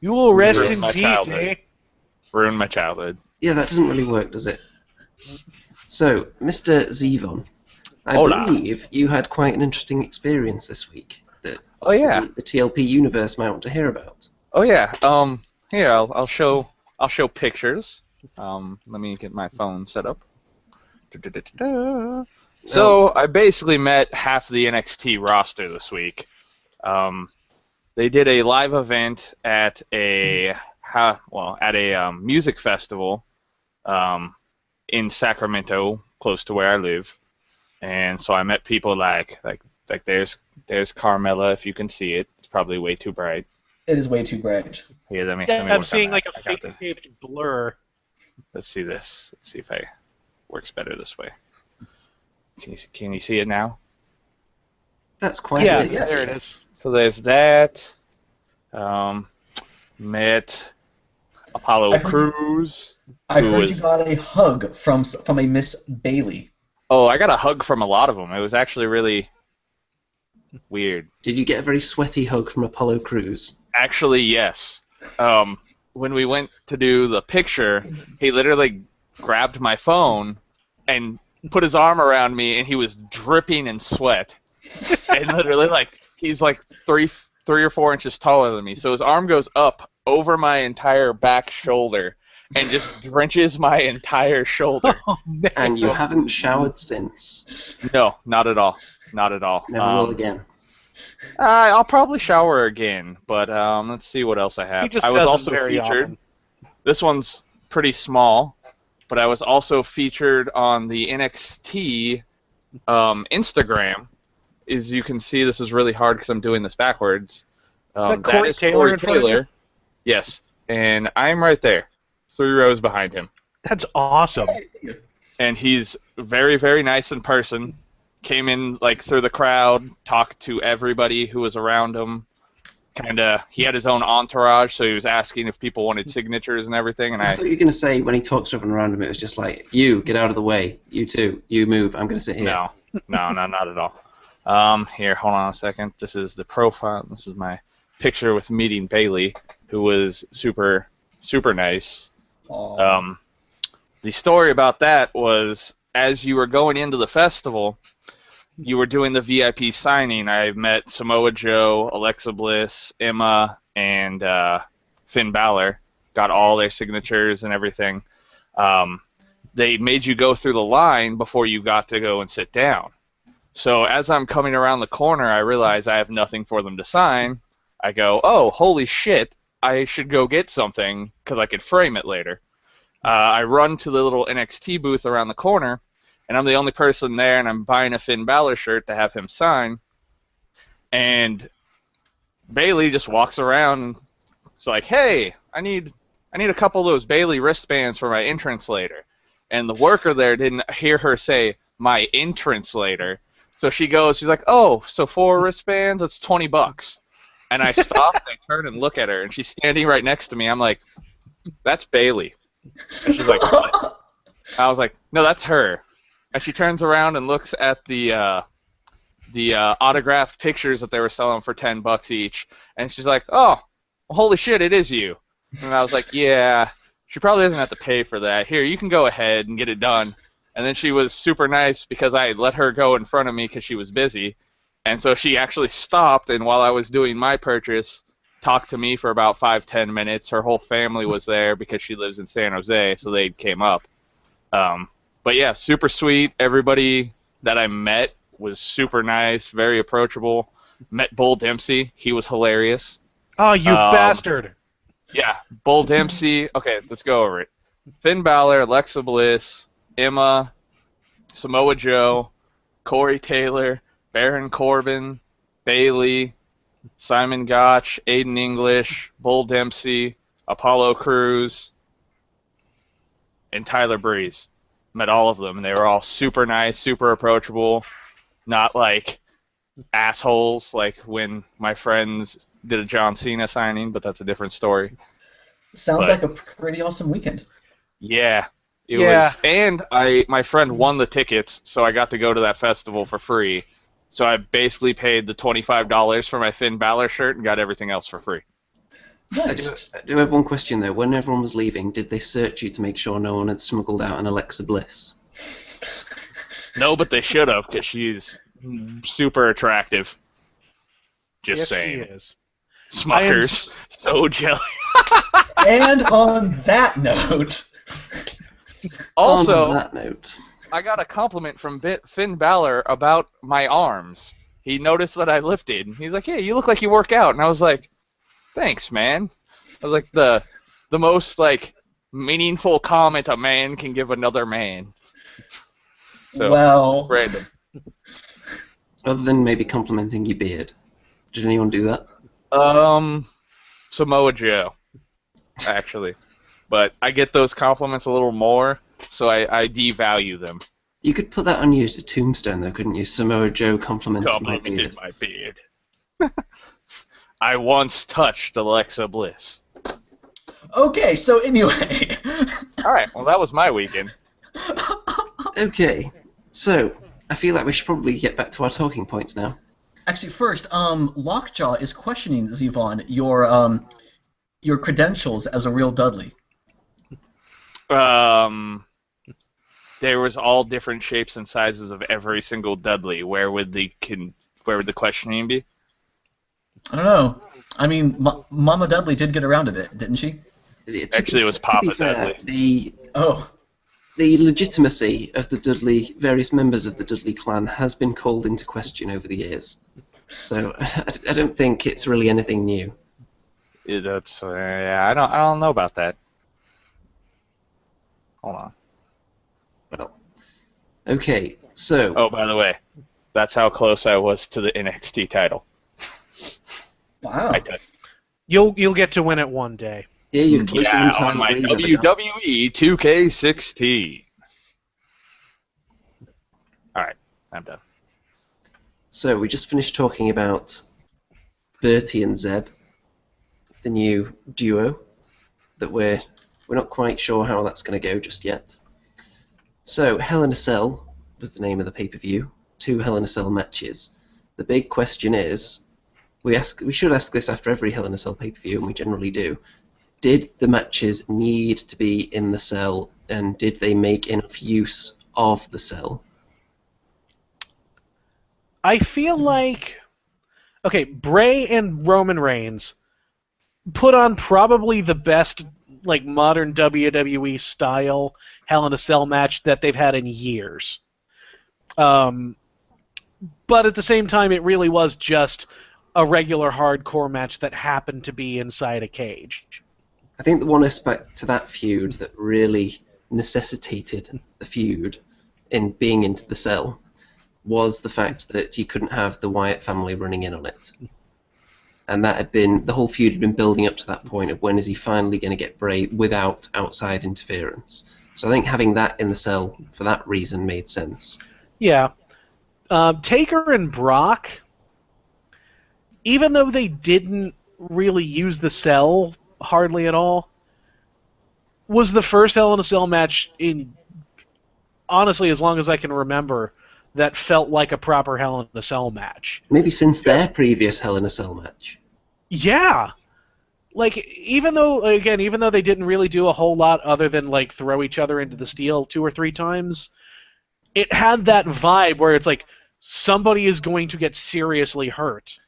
You will rest Ruined in my peace, childhood. eh? Ruined my childhood. Yeah, that doesn't really work, does it? So, Mr. Zevon, I Hola. believe you had quite an interesting experience this week that Oh yeah. the TLP universe might want to hear about. Oh yeah. Here I'll show pictures. Let me get my phone set up. Da-da-da-da-da. So I basically met half the NXT roster this week. They did a live event at a music festival in Sacramento, close to where I live, and so I met people like there's Carmella, if you can see it. It's probably way too bright. It is way too bright. Here, let me Yeah, work I'm on seeing that. like a I got fake this. taped blur. Let's see this. Let's see if it works better this way. Can you see it now? That's quite Yeah, good. yes. there it is. So there's that. Met Apollo I heard- Crews. I Who heard was- you got a hug from a Miss Bailey. Oh, I got a hug from a lot of them. It was actually really weird. Did you get a very sweaty hug from Apollo Crews? Actually, yes. When we went to do the picture, he literally grabbed my phone and put his arm around me, and he was dripping in sweat. And literally, like, he's like 3 or 4 inches taller than me. So his arm goes up over my entire back shoulder and just drenches my entire shoulder. Oh, man. And you haven't showered since. No, not at all. Not at all. Never will again. I'll probably shower again, but let's see what else I have. He just I was doesn't also very featured. often. This one's pretty small, but I was also featured on the NXT Instagram. As you can see, this is really hard because I'm doing this backwards. That That Corey is Taylor Corey in front of you? Taylor. Yes, and I'm right there, 3 rows behind him. That's awesome. And he's very, very nice in person. Came in like through the crowd, talked to everybody who was around him. He had his own entourage, so he was asking if people wanted signatures and everything. And I thought you were going to say when he talks to everyone around him, it was just like, you, get out of the way. You too. You move. I'm going to sit here. No, not at all. Here, hold on a second. This is the profile. This is my picture with meeting Bailey, who was super, super nice. The story about that was, as you were going into the festival, you were doing the VIP signing. I met Samoa Joe, Alexa Bliss, Emma, and Finn Balor. Got all their signatures and everything. They made you go through the line before you got to go and sit down. So as I'm coming around the corner, I realize I have nothing for them to sign. I go, oh, holy shit, I should go get something because I could frame it later. I run to the little NXT booth around the corner, and I'm the only person there, and I'm buying a Finn Balor shirt to have him sign. And Bailey just walks around and is like, hey, I need a couple of those Bailey wristbands for my entrance later. And the worker there didn't hear her say, my entrance later. So she's like, oh, so 4 wristbands, that's $20. And I stop and I turn and look at her, and she's standing right next to me. I'm like, that's Bailey. And she's like, what? I was like, no, that's her. And she turns around and looks at the autographed pictures that they were selling for $10 each, and she's like, oh, well, holy shit, it is you. And I was like, yeah, she probably doesn't have to pay for that. Here, you can go ahead and get it done. And then she was super nice because I let her go in front of me because she was busy. And so she actually stopped, and while I was doing my purchase, talked to me for about 5-10 minutes. Her whole family was there because she lives in San Jose, so they came up. But yeah, super sweet. Everybody that I met was super nice, very approachable. Met Bull Dempsey. He was hilarious. Oh, you bastard. Yeah, Bull Dempsey. Okay, let's go over it. Finn Balor, Alexa Bliss, Emma, Samoa Joe, Corey Taylor, Baron Corbin, Bailey, Simon Gotch, Aiden English, Bull Dempsey, Apollo Crews, and Tyler Breeze. Met all of them, and they were all super nice, super approachable, not like assholes like when my friends did a John Cena signing, but that's a different story. Sounds like a pretty awesome weekend. Yeah, it was. And my friend won the tickets, so I got to go to that festival for free. So I basically paid the $25 for my Finn Balor shirt and got everything else for free. Nice. I do have one question though. When everyone was leaving, did they search you to make sure no one had smuggled out an Alexa Bliss? No, but they should have, because she's super attractive. Just Yes, saying. she is. Smuckers, so jelly. And on that note... Also, on that note, I got a compliment from Finn Balor about my arms. He noticed that I lifted. He's like, hey, you look like you work out. And I was like, thanks, man. I was like, the most, like, meaningful comment a man can give another man. So, well... random. other than maybe complimenting your beard, did anyone do that? Samoa Joe, actually. But I get those compliments a little more, so I devalue them. You could put that on your tombstone, though, couldn't you? Samoa Joe complimented My beard. I once touched Alexa Bliss. Okay, so anyway... All right, well, that was my weekend. Okay, so I feel like we should probably get back to our talking points now. Actually, first, Lockjaw is questioning, Zevon, your credentials as a real Dudley. there was all different shapes and sizes of every single Dudley, where would the questioning be? I don't know. I mean, Mama Dudley did get around a bit, didn't she? Actually, it was To Papa be fair, Dudley. the legitimacy of the various members of the Dudley clan has been called into question over the years. So I don't think it's really anything new. Yeah, that's I don't know about that. Hold on. Well, okay, so Oh, by the way, that's how close I was to the NXT title. Wow. I did. You'll get to win it one day. yeah, you're closer than on Tyler my Breeze ever got. WWE 2K16. All right, I'm done. So we just finished talking about Bertie and Zeb, the new duo that we're not quite sure how that's going to go just yet. So Hell in a Cell was the name of the pay-per-view. 2 Hell in a Cell matches. The big question is, we should ask this after every Hell in a Cell pay-per-view, and we generally do. Did the matches need to be in the cell, and did they make enough use of the cell? I feel like, okay, Bray and Roman Reigns put on probably the best like modern WWE style Hell in a Cell match that they've had in years. But at the same time, it really was just a regular hardcore match that happened to be inside a cage. I think the one aspect to that feud that really necessitated the feud in being into the cell was the fact that you couldn't have the Wyatt family running in on it. And that had been, the whole feud had been building up to that point of when is he finally going to get Bray without outside interference. So I think having that in the cell for that reason made sense. Yeah. Taker and Brock, even though they didn't really use the cell hardly at all, was the first Hell in a Cell match in, honestly, as long as I can remember, that felt like a proper Hell in a Cell match. Maybe since their previous Hell in a Cell match. Yeah. Like, even though they didn't really do a whole lot other than, like, throw each other into the steel 2 or 3 times, it had that vibe where it's like, somebody is going to get seriously hurt.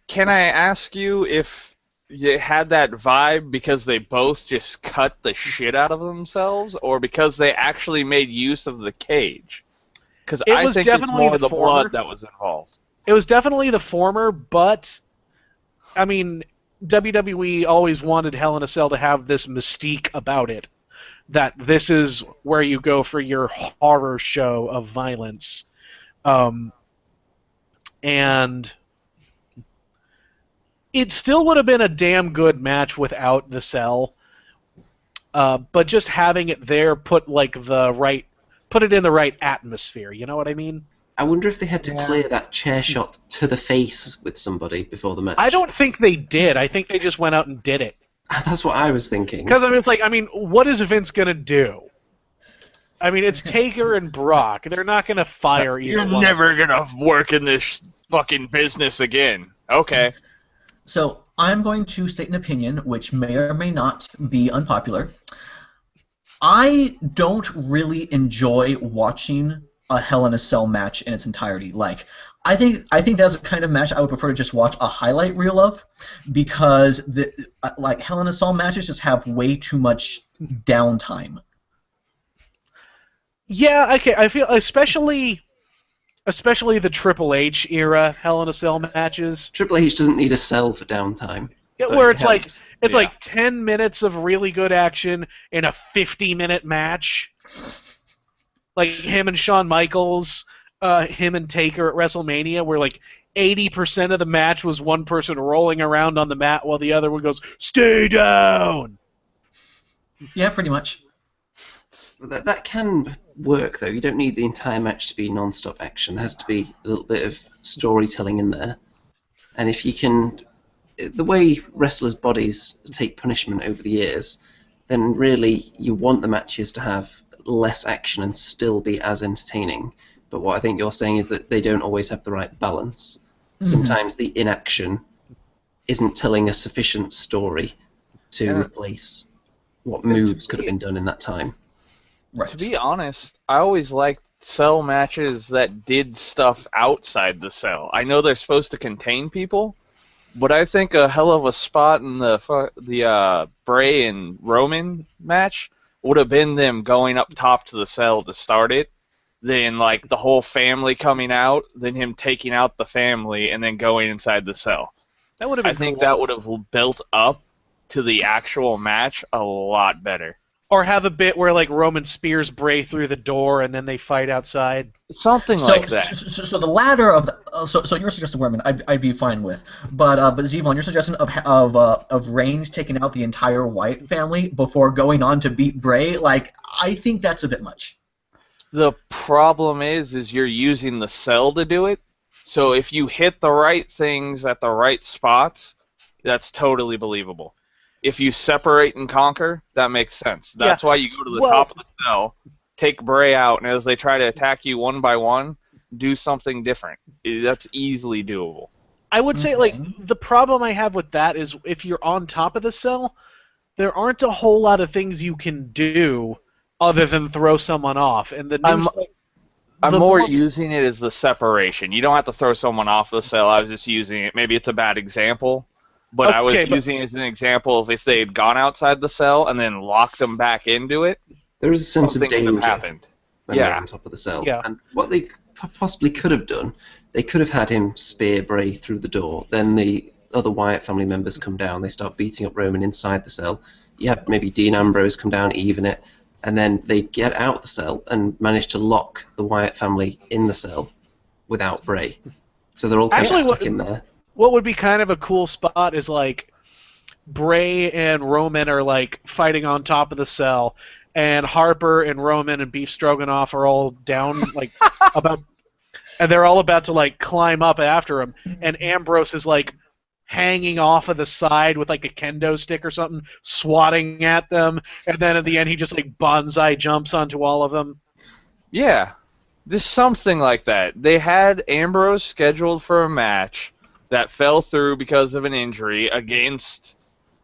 Can I ask you if you had that vibe because they both just cut the shit out of themselves, or because they actually made use of the cage? Because I think it's more the blood that was involved. It was definitely the former, but, I mean, WWE always wanted Hell in a Cell to have this mystique about it, that this is where you go for your horror show of violence. And it still would have been a damn good match without the cell, but just having it there put it in the right atmosphere. You know what I mean? I wonder if they had to clear that chair shot to the face with somebody before the match. I don't think they did. I think they just went out and did it. That's what I was thinking. Because it's like, what is Vince gonna do? I mean, it's Taker and Brock. They're not gonna fire either one. You're never gonna work in this fucking business again. Okay. So I'm going to state an opinion, which may or may not be unpopular. I don't really enjoy watching a Hell in a Cell match in its entirety. Like, I think that's a kind of match I would prefer to just watch a highlight reel of, because Hell in a Cell matches just have way too much downtime. Yeah, okay. I feel especially the Triple H era Hell in a Cell matches. Triple H doesn't need a cell for downtime. Yeah, where it's like 10 minutes of really good action in a 50-minute match. Like him and Shawn Michaels, him and Taker at WrestleMania, where like 80% of the match was one person rolling around on the mat while the other one goes, "Stay down!" Yeah, pretty much. That can work, though. You don't need the entire match to be non-stop action. There has to be a little bit of storytelling in there. And if you can... The way wrestlers' bodies take punishment over the years, then really you want the matches to have less action and still be as entertaining. But what I think you're saying is that they don't always have the right balance. Mm-hmm. Sometimes the inaction isn't telling a sufficient story to replace what moves could have been done in that time. Right. To be honest, I always liked cell matches that did stuff outside the cell. I know they're supposed to contain people, but I think a hell of a spot in the Bray and Roman match would have been them going up top to the cell to start it, then like the whole family coming out, then him taking out the family, and then going inside the cell. That would have I been think cool. that would have built up to the actual match a lot better. Or have a bit where like Roman spears Bray through the door and then they fight outside. Something like that. So the ladder of the so you're suggesting Werman, I'd be fine with, but Zevon, your suggestion of Reigns taking out the entire Wyatt family before going on to beat Bray, like I think that's a bit much. The problem is you're using the cell to do it. So if you hit the right things at the right spots, that's totally believable. If you separate and conquer, that makes sense. That's why you go to the top of the cell, take Bray out, and as they try to attack you one by one, do something different. That's easily doable. I would say, like, the problem I have with that is if you're on top of the cell, there aren't a whole lot of things you can do other than throw someone off. And the I'm more using it as the separation. You don't have to throw someone off the cell. I was just using it. Maybe it's a bad example, but I was using it as an example of if they had gone outside the cell and then locked them back into it. There is a sense of danger would have happened. when they're on top of the cell. Yeah. And what they possibly could have done, they could have had him spear Bray through the door. Then the other Wyatt family members come down. They start beating up Roman inside the cell. You have maybe Dean Ambrose come down, even it. And then they get out the cell and manage to lock the Wyatt family in the cell without Bray. So they're all kind of stuck in there. What would be kind of a cool spot is like Bray and Roman are like fighting on top of the cell, and Harper and Roman and Beef Stroganoff are all down like and they're all about to like climb up after him, and Ambrose is like hanging off of the side with like a kendo stick or something, swatting at them, and then at the end he just like bonsai jumps onto all of them. Yeah, just something like that. They had Ambrose scheduled for a match that fell through because of an injury against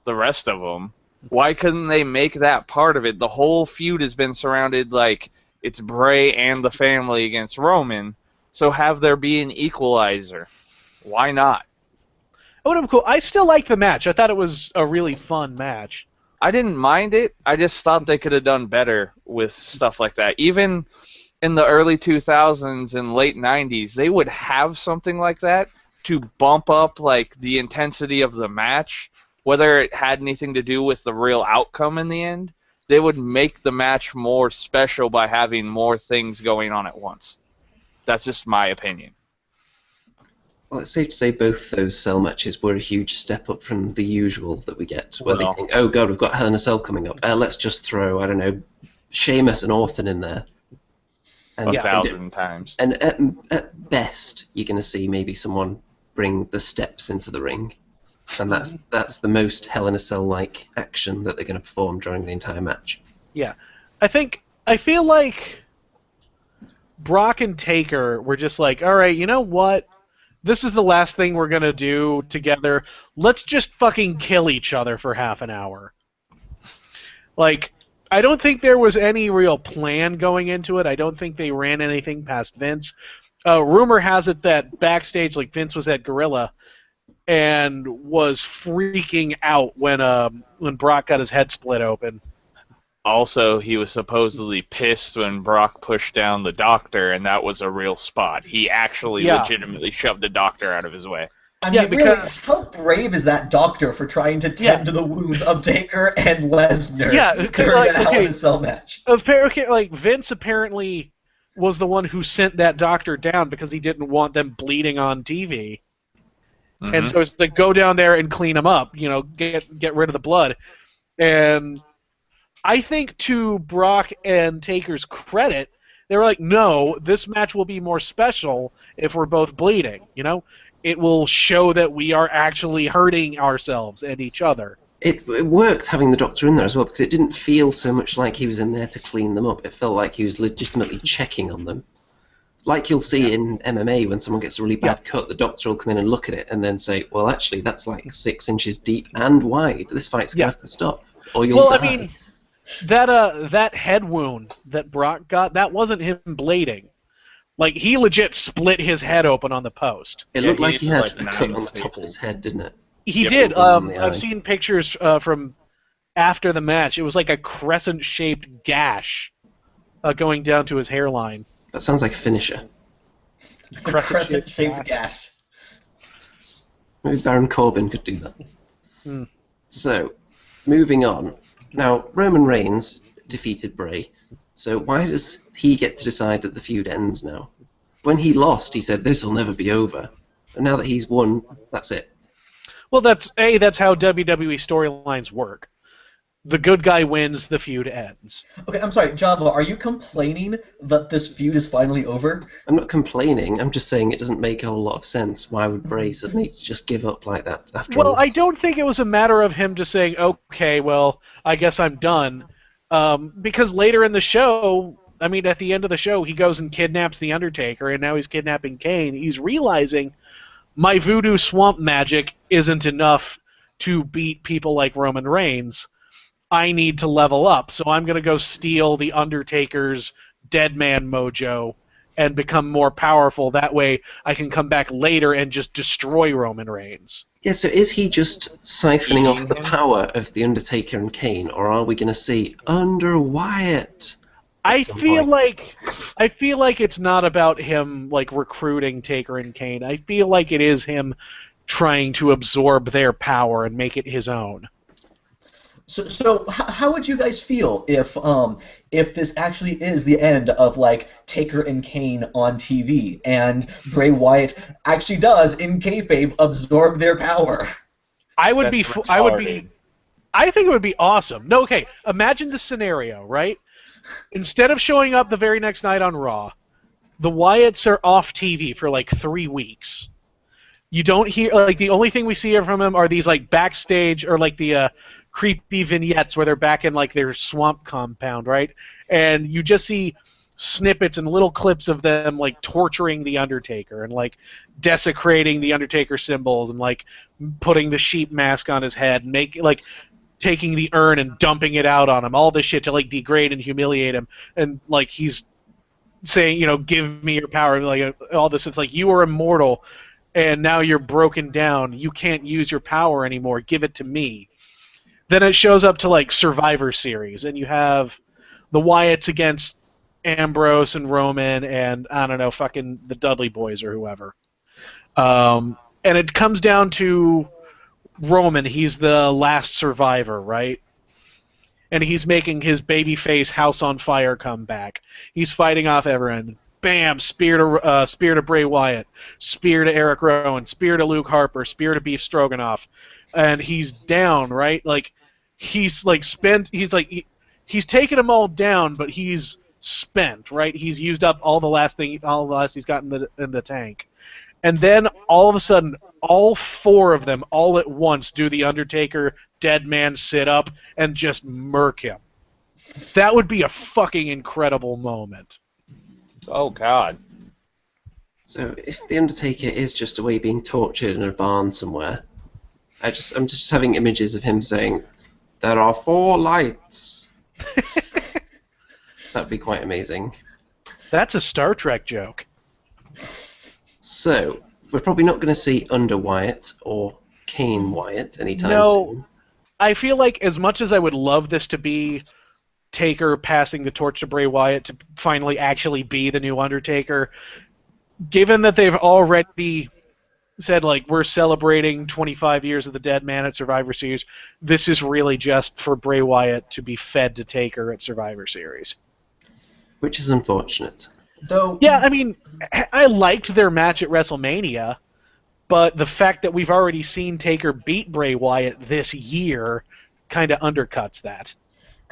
the rest of them. Why couldn't they make that part of it? The whole feud has been surrounded like it's Bray and the family against Roman, so have there be an equalizer. Why not? It would have been cool. I still liked the match. I thought it was a really fun match. I didn't mind it. I just thought they could have done better with stuff like that. Even in the early 2000s and late 90s, they would have something like that to bump up like the intensity of the match, whether it had anything to do with the real outcome in the end. They would make the match more special by having more things going on at once. That's just my opinion. Well, it's safe to say both those cell matches were a huge step up from the usual that we get, where they think, oh god, we've got Hell in a Cell coming up. Let's just throw, I don't know, Sheamus and Orton in there. And 1,000 times. And at best, you're going to see maybe someone bring the steps into the ring. And that's the most Hell in a Cell-like action that they're going to perform during the entire match. Yeah. I feel like Brock and Taker were just like, all right, you know what? This is the last thing we're going to do together. Let's just fucking kill each other for half an hour. Like, I don't think there was any real plan going into it. I don't think they ran anything past Vince. Rumor has it that backstage, like, Vince was at Gorilla and was freaking out when Brock got his head split open. Also, he was supposedly pissed when Brock pushed down the doctor, and that was a real spot. He actually legitimately shoved the doctor out of his way. I mean, really, how brave is that doctor for trying to tend to the wounds of Taker and Lesnar during that Hell in a Cell match? Like, Vince apparently was the one who sent that doctor down because he didn't want them bleeding on TV. Mm-hmm. And so it's like, go down there and clean them up, you know, get rid of the blood. And I think to Brock and Taker's credit, they were like, no, this match will be more special if we're both bleeding, you know? It will show that we are actually hurting ourselves and each other. It worked having the doctor in there as well, because it didn't feel so much like he was in there to clean them up. It felt like he was legitimately checking on them. Like you'll see in MMA when someone gets a really bad cut, the doctor will come in and look at it and then say, well, actually, that's like 6 inches deep and wide. This fight's going to have to stop, or you'll die. I mean, That head wound that Brock got, that wasn't him blading. Like, he legit split his head open on the post. It Yeah, looked he like he needed, had like, a 9 cut on the top of his staples. head, didn't it? He Yep. did. On the eye. I've seen pictures from after the match. It was like a crescent-shaped gash going down to his hairline. That sounds like a finisher. Crescent-shaped gash. Maybe Baron Corbin could do that. Hmm. So, moving on. Now, Roman Reigns defeated Bray. So why does he get to decide that the feud ends now? When he lost, he said, "This will never be over." And now that he's won, that's it. Well, that's how WWE storylines work. The good guy wins, the feud ends. Okay, I'm sorry, Java, are you complaining that this feud is finally over? I'm not complaining, I'm just saying it doesn't make a whole lot of sense. Why would Bray suddenly just give up like that after Well, all I this? don't think it was a matter of him just saying, okay, well, I guess I'm done. Because later in the show, I mean, at the end of the show, he goes and kidnaps The Undertaker, and now he's kidnapping Kane. He's realizing my voodoo swamp magic isn't enough to beat people like Roman Reigns. I need to level up, so I'm going to go steal The Undertaker's dead man mojo and become more powerful. That way I can come back later and just destroy Roman Reigns. Yeah, so is he just siphoning off the Eating him? power of The Undertaker and Kane, or are we going to see Under Wyatt? I some feel point? like it's not about him like recruiting Taker and Kane. I feel like it is him trying to absorb their power and make it his own. So how would you guys feel if this actually is the end of like Taker and Kane on TV and Bray Wyatt actually does in kayfabe absorb their power? I would That's be retarded. I think it would be awesome. No, okay. Imagine the scenario, right? Instead of showing up the very next night on Raw, the Wyatts are off TV for like 3 weeks. You don't hear like the only thing we see from them are these like backstage or like the creepy vignettes where they're back in like their swamp compound, right? And you just see snippets and little clips of them like torturing the Undertaker and like desecrating the Undertaker symbols and like putting the sheep mask on his head and taking the urn and dumping it out on him, all this shit to like degrade and humiliate him, and like he's saying, you know, give me your power, like all this. It's like you are immortal, and now you're broken down. You can't use your power anymore. Give it to me. Then it shows up to like Survivor Series, and you have the Wyatts against Ambrose and Roman and I don't know, fucking the Dudley Boys or whoever. And it comes down to Roman. He's the last survivor, right? And he's making his babyface House on Fire come back. He's fighting off everyone. Bam! Spear to Bray Wyatt, spear to Eric Rowan, spear to Luke Harper, spear to Beef Stroganoff, and he's down, right? Like he's like spent. He's taken them all down, but he's spent, right? He's used up all the last he's got in the tank. And then all of a sudden, all 4 of them, all at once, do the Undertaker dead man sit up and just murk him. That would be a fucking incredible moment. Oh, God. So if the Undertaker is just away being tortured in a barn somewhere, I'm just having images of him saying, "There are 4 lights." That'd be quite amazing. That's a Star Trek joke. So we're probably not going to see Under Wyatt or Kane Wyatt anytime No. soon. I feel like as much as I would love this to be Taker passing the torch to Bray Wyatt to finally actually be the new Undertaker, given that they've already said, like, we're celebrating 25 years of the dead man at Survivor Series, this is really just for Bray Wyatt to be fed to Taker at Survivor Series. Which is unfortunate. Though, Yeah, I mean, I liked their match at WrestleMania, but the fact that we've already seen Taker beat Bray Wyatt this year kind of undercuts that.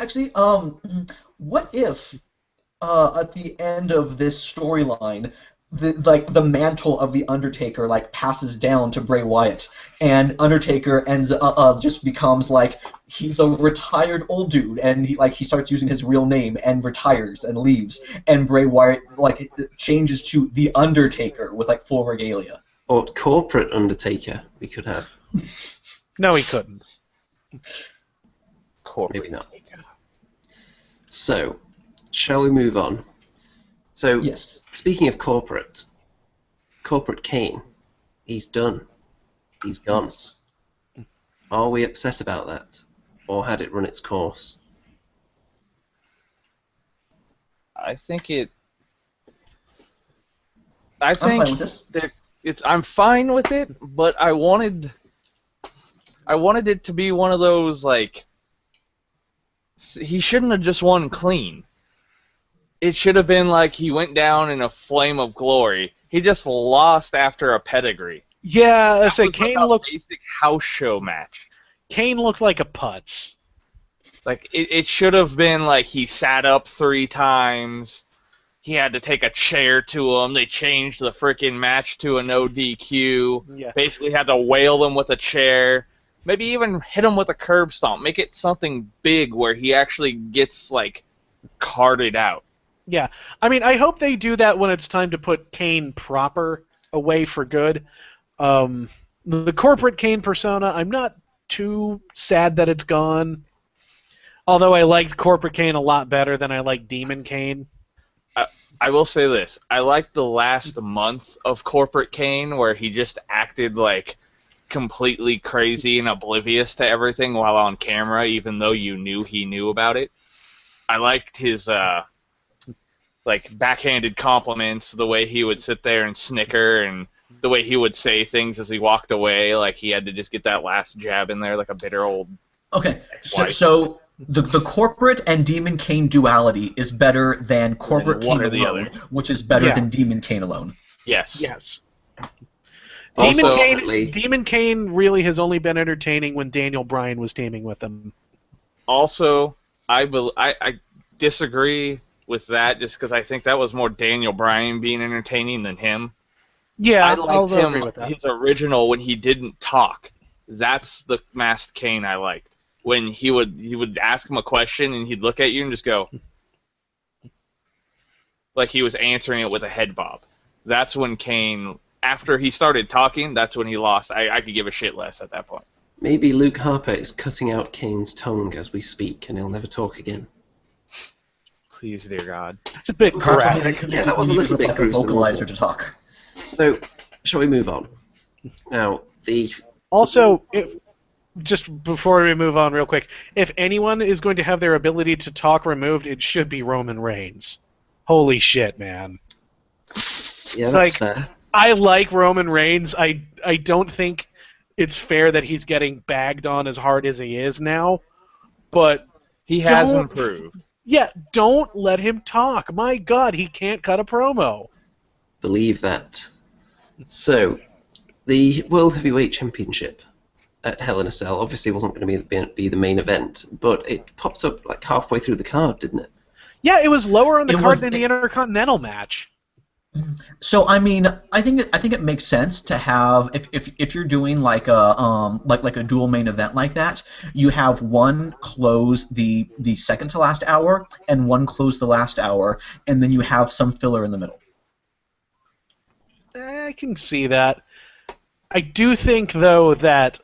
actually, what if at the end of this storyline, the mantle of the Undertaker like passes down to Bray Wyatt, and Undertaker ends just becomes like he's a retired old dude, and he starts using his real name and retires and leaves, and Bray Wyatt like changes to the Undertaker with like full regalia. Or corporate Undertaker we could have. No, he couldn't. Maybe not. So, shall we move on? So, Yes. speaking of corporate Kane, he's done. He's gone. Yes. Are we upset about that? Or had it run its course? I think it. I'm fine with this. I'm fine with it, but I wanted it to be one of those like. He shouldn't have just won clean. It should have been like he went down in a flame of glory. He just lost after a pedigree. Yeah, I say It was like a basic house show match. Kane looked like a putz. Like it should have been like he sat up 3 times. He had to take a chair to him. They changed the freaking match to a no DQ. Yeah. Basically had to wail him with a chair. Maybe even hit him with a curb stomp. Make it something big where he actually gets like carted out. Yeah, I mean, I hope they do that when it's time to put Kane proper away for good. The corporate Kane persona, I'm not too sad that it's gone. Although I liked corporate Kane a lot better than I liked Demon Kane. I will say this. I liked the last month of corporate Kane where he just acted like completely crazy and oblivious to everything while on camera, even though you knew he knew about it. I liked his like backhanded compliments, the way he would sit there and snicker, and the way he would say things as he walked away, like he had to just get that last jab in there like a bitter old Okay, ex-wife. so the corporate and Demon Kane duality is better than corporate one Kane or the alone, other. which is better Yeah. than Demon Kane alone. Yes. Yes. Also, Demon Kane really has only been entertaining when Daniel Bryan was teaming with him. Also, I disagree with that just because I think that was more Daniel Bryan being entertaining than him. Yeah, I I'll liked agree him, with that. his original, when he didn't talk. That's the masked Kane I liked. When he would ask him a question and he'd look at you and just go, like he was answering it with a head bob. That's when Kane, after he started talking, that's when he lost. I could give a shit less at that point. maybe Luke Harper is cutting out Kane's tongue as we speak, and he'll never talk again. Please, dear God. That's a bit Probably graphic. Yeah, that was a little bit like a gruesome, wasn't vocalizer it? to talk. So, shall we move on? Now, Also, just before we move on real quick, if anyone is going to have their ability to talk removed, it should be Roman Reigns. Holy shit, man. yeah, that's like- fair. I like Roman Reigns. I don't think it's fair that he's getting bagged on as hard as he is now. But, He has Don't- improved. yeah, don't let him talk. My God, he can't cut a promo. Believe that. So, the World Heavyweight Championship at Hell in a Cell obviously wasn't going to be the main event, but it popped up like halfway through the card, didn't it? Yeah, it was lower on the It card was- than the Intercontinental match. So I mean, I think it makes sense to have if you're doing like a like a dual main event like that, you have one close the second to last hour and one close the last hour, and then you have some filler in the middle. I can see that. I do think, though, that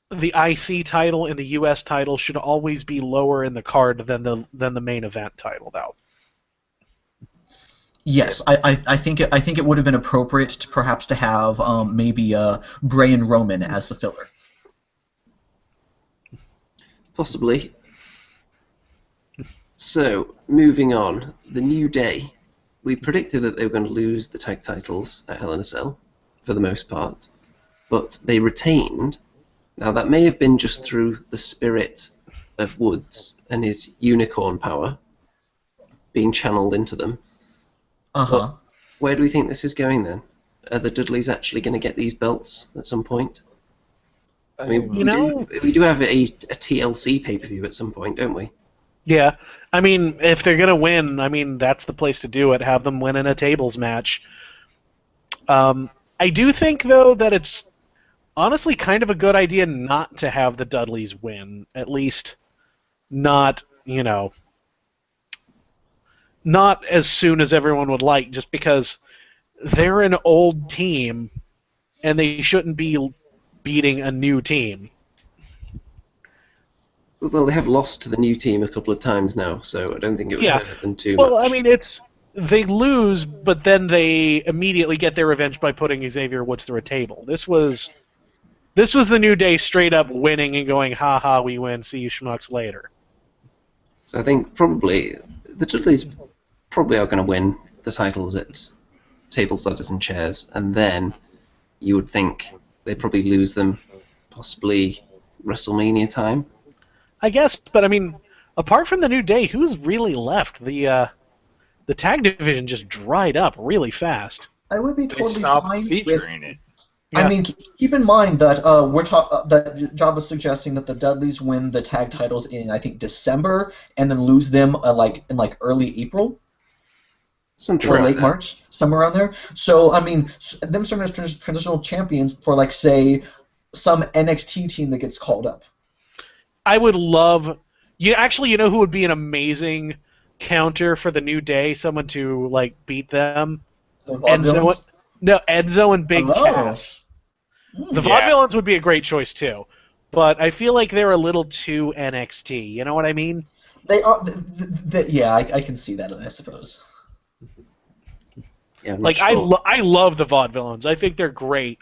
the IC title and the US title should always be lower in the card than the main event title, though. Yes, I think it would have been appropriate to perhaps to have maybe Bray and Roman as the filler. Possibly. So, moving on, the New Day. We predicted that they were going to lose the tag titles at Hell in a Cell, for the most part, but they retained. Now, that may have been just through the spirit of Woods and his unicorn power being channeled into them. Uh-huh. Where do we think this is going then? Are the Dudleys actually going to get these belts at some point? I mean, we do have a TLC pay-per-view at some point, don't we? Yeah, I mean, if they're gonna win, I mean that's the place to do it. Have them win in a tables match. I do think though that it's honestly kind of a good idea not to have the Dudleys win. At least, not not as soon as everyone would like, just because they're an old team and they shouldn't be beating a new team. Well, they have lost to the new team a couple of times now, so I don't think it would Yeah. hurt them too Well, much. I mean, they lose, but then they immediately get their revenge by putting Xavier Woods through a table. This was the New Day straight up winning and going, ha ha, we win, see you schmucks later. So I think probably the Dudleys probably are going to win the titles at tables, ladders, and chairs, and then you would think they probably lose them possibly WrestleMania time. I guess, but I mean, apart from the New Day, who's really left? The tag division just dried up really fast. I would be They totally stopped fine with. featuring it. Yeah. I mean, keep in mind that that Job was suggesting that the Dudleys win the tag titles in I think December and then lose them in early April Something or like late that. March, somewhere around there. So I mean, them serving as transitional champions for say some NXT team that gets called up. I would love you know who would be an amazing counter for the New Day, someone to beat them? The Vaudevillains? Enzo and Big Cass. The Vaudevillains would be a great choice too, but I feel like they're a little too NXT. You know what I mean? They are. Yeah, I can see that. I suppose. Yeah, I'm not I sure. love the Vaudevillains. I think they're great,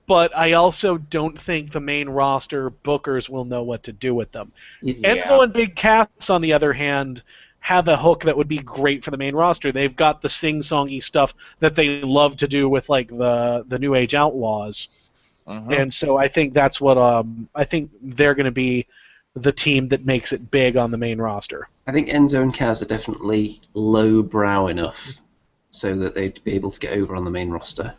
but I also don't think the main roster bookers will know what to do with them. Yeah. Enzo and Big Cass, on the other hand, have a hook that would be great for the main roster. They've got the sing-songy stuff that they love to do with the New Age Outlaws, and so I think that's what I think they're going to be the team that makes it big on the main roster. I think Enzo and Kaz are definitely lowbrow enough so that they'd be able to get over on the main roster.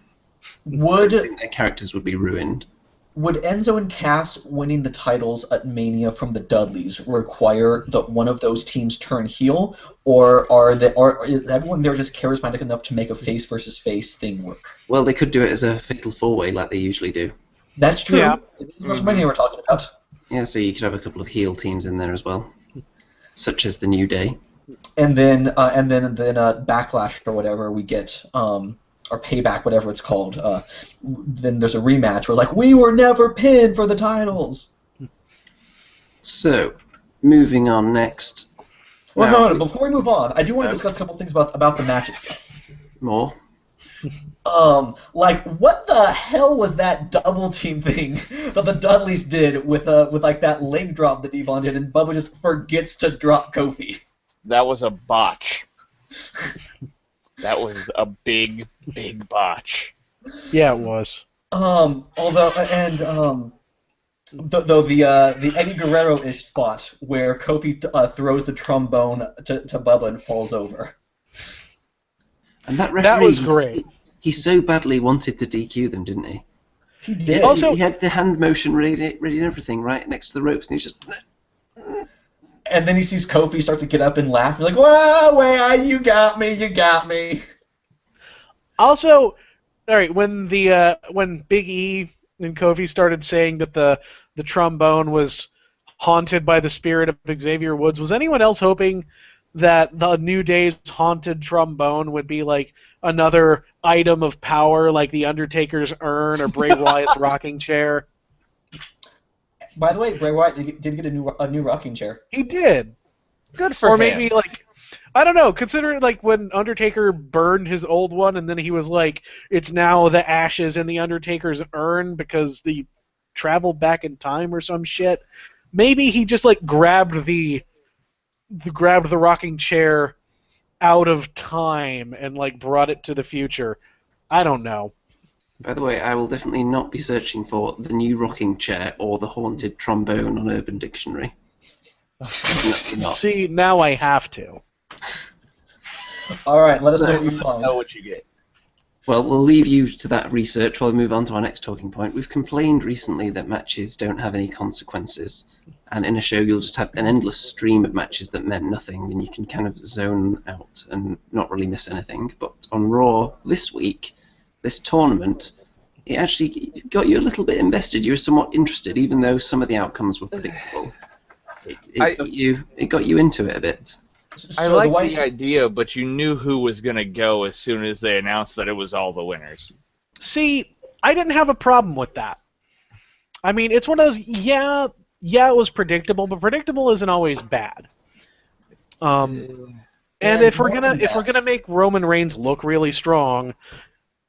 I think their characters would be ruined. Would Enzo and Cass winning the titles at Mania from the Dudleys require that one of those teams turn heel, or is everyone there just charismatic enough to make a face versus face thing work? Well, they could do it as a fatal four-way like they usually do. That's true. Yeah. That's Mania we're talking about. Yeah, so you could have a couple of heel teams in there as well, such as the New Day. And then Backlash or whatever we get, or Payback, whatever it's called. Then there's a rematch where we were never pinned for the titles. So, moving on next. Well, Now- no, before we move on, I do want to discuss a couple things about the match itself. More. What the hell was that double team thing that the Dudleys did with that leg drop that Devon did, and Bubba just forgets to drop Kofi? That was a botch. That was a big, big botch. Yeah, it was. Though the Eddie Guerrero-ish spot where Kofi throws the trombone to Bubba and falls over. And that referee, That was great. He so badly wanted to DQ them, didn't he? He did. Also- he had the hand motion ready and everything right next to the ropes, and he was just... And then he sees Kofi start to get up and laugh. He's like, "Whoa, wait, you got me, you got me." Also, all right, when Big E and Kofi started saying that the trombone was haunted by the spirit of Xavier Woods, was anyone else hoping that the New Day's haunted trombone would be another item of power, like the Undertaker's urn or Bray Wyatt's rocking chair? By the way, Bray Wyatt did get a new rocking chair. He did. Good for Or him. maybe I don't know. Consider it when Undertaker burned his old one, and then he was like, "It's now the ashes in the Undertaker's urn because they traveled back in time or some shit." Maybe he just grabbed the rocking chair out of time and brought it to the future. I don't know. By the way, I will definitely not be searching for the new rocking chair or the haunted trombone on Urban Dictionary. Definitely not. See, now I have to. All right, let us know what you Know find. what you get. Well, we'll leave you to that research while we move on to our next talking point. We've complained recently that matches don't have any consequences, and in a show you'll just have an endless stream of matches that meant nothing, and you can kind of zone out and not really miss anything. But on Raw this week, this tournament, it actually got you a little bit invested. You were somewhat interested, even though some of the outcomes were predictable. It got you into it a bit. I like the idea, but you knew who was going to go as soon as they announced that it was all the winners. See, I didn't have a problem with that. I mean, it's one of those, yeah, it was predictable, but predictable isn't always bad. And if we're gonna make Roman Reigns look really strong,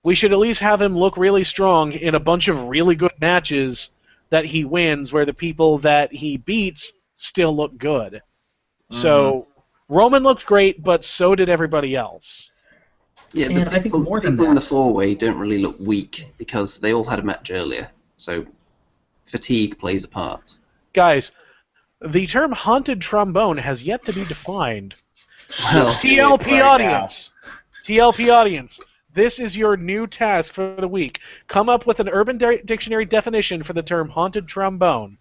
we should at least have him look really strong in a bunch of really good matches that he wins, where the people that he beats still look good. So Roman looked great, but so did everybody else. Yeah, And I think more than people in the that, four-way don't really look weak because they all had a match earlier, so fatigue plays a part. Guys, the term haunted trombone has yet to be defined. Well, TLP audience. TLP audience. This is your new task for the week. Come up with an Urban Dictionary definition for the term haunted trombone.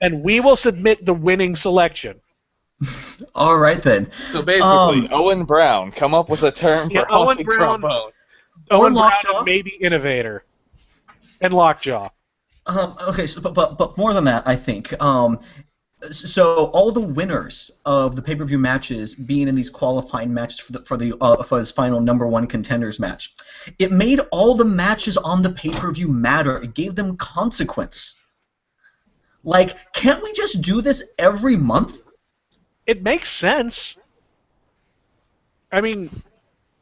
And we will submit the winning selection. all right then. So basically, Owen Brown, come up with a term for haunted trombone. Owen Brown Lockjaw? and maybe Innovator. And Lockjaw. Okay, so, but more than that, I think. So all the winners of the pay-per-view matches being in these qualifying matches for this final number one contenders match, it made all the matches on the pay-per-view matter. It gave them consequence. Like, can't we just do this every month? It makes sense. I mean,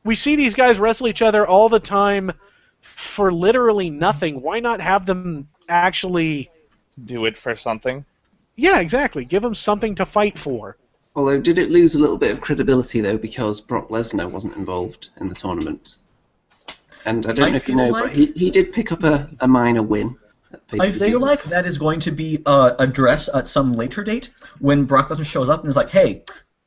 we see these guys wrestle each other all the time for literally nothing. Why not have them actually Do it for something. Yeah, exactly. Give them something to fight for. Although, did it lose a little bit of credibility, though, because Brock Lesnar wasn't involved in the tournament? And I don't know if you know, but he did pick up a minor win. I feel like that is going to be addressed at some later date when Brock Lesnar shows up and is like, "Hey,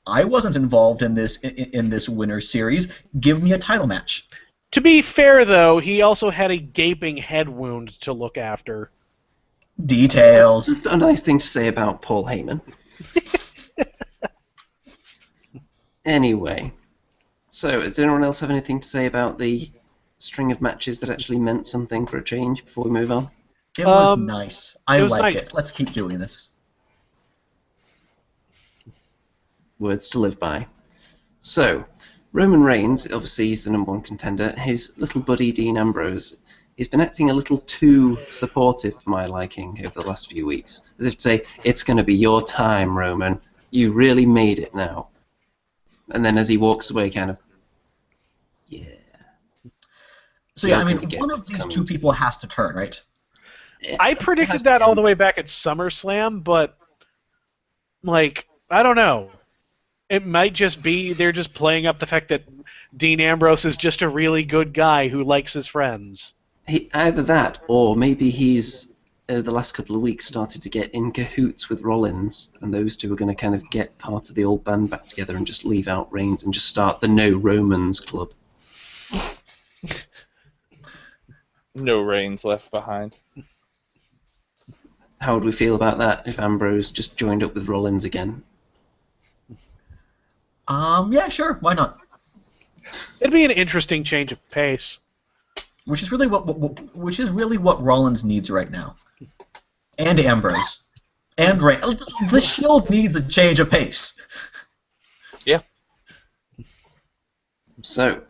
I wasn't involved in this Winners Series. Give me a title match." To be fair, though, he also had a gaping head wound to look after. Details. It's a nice thing to say about Paul Heyman. Anyway, so does anyone else have anything to say about the string of matches that actually meant something for a change before we move on? It was nice. I was like nice. it. Let's keep doing this. Words to live by. So, Roman Reigns, obviously he's the number one contender. His little buddy Dean Ambrose, he's been acting a little too supportive for my liking over the last few weeks. As if to say, it's going to be your time, Roman. You really made it now. And then as he walks away, kind of, yeah. So yeah, I mean, one of these two people has to turn, right? I predicted that all the way back at SummerSlam, but, like, I don't know. It might just be they're just playing up the fact that Dean Ambrose is just a really good guy who likes his friends. Either that, or maybe he's, the last couple of weeks, started to get in cahoots with Rollins, and those two are going to kind of get part of the old band back together and just leave out Reigns and just start the No Romans Club. No Reigns left behind. How would we feel about that if Ambrose just joined up with Rollins again? Yeah, sure. Why not? It'd be an interesting change of pace. Which is really what Rollins needs right now, and Ambrose, and Ray. The Shield needs a change of pace. Yeah. So,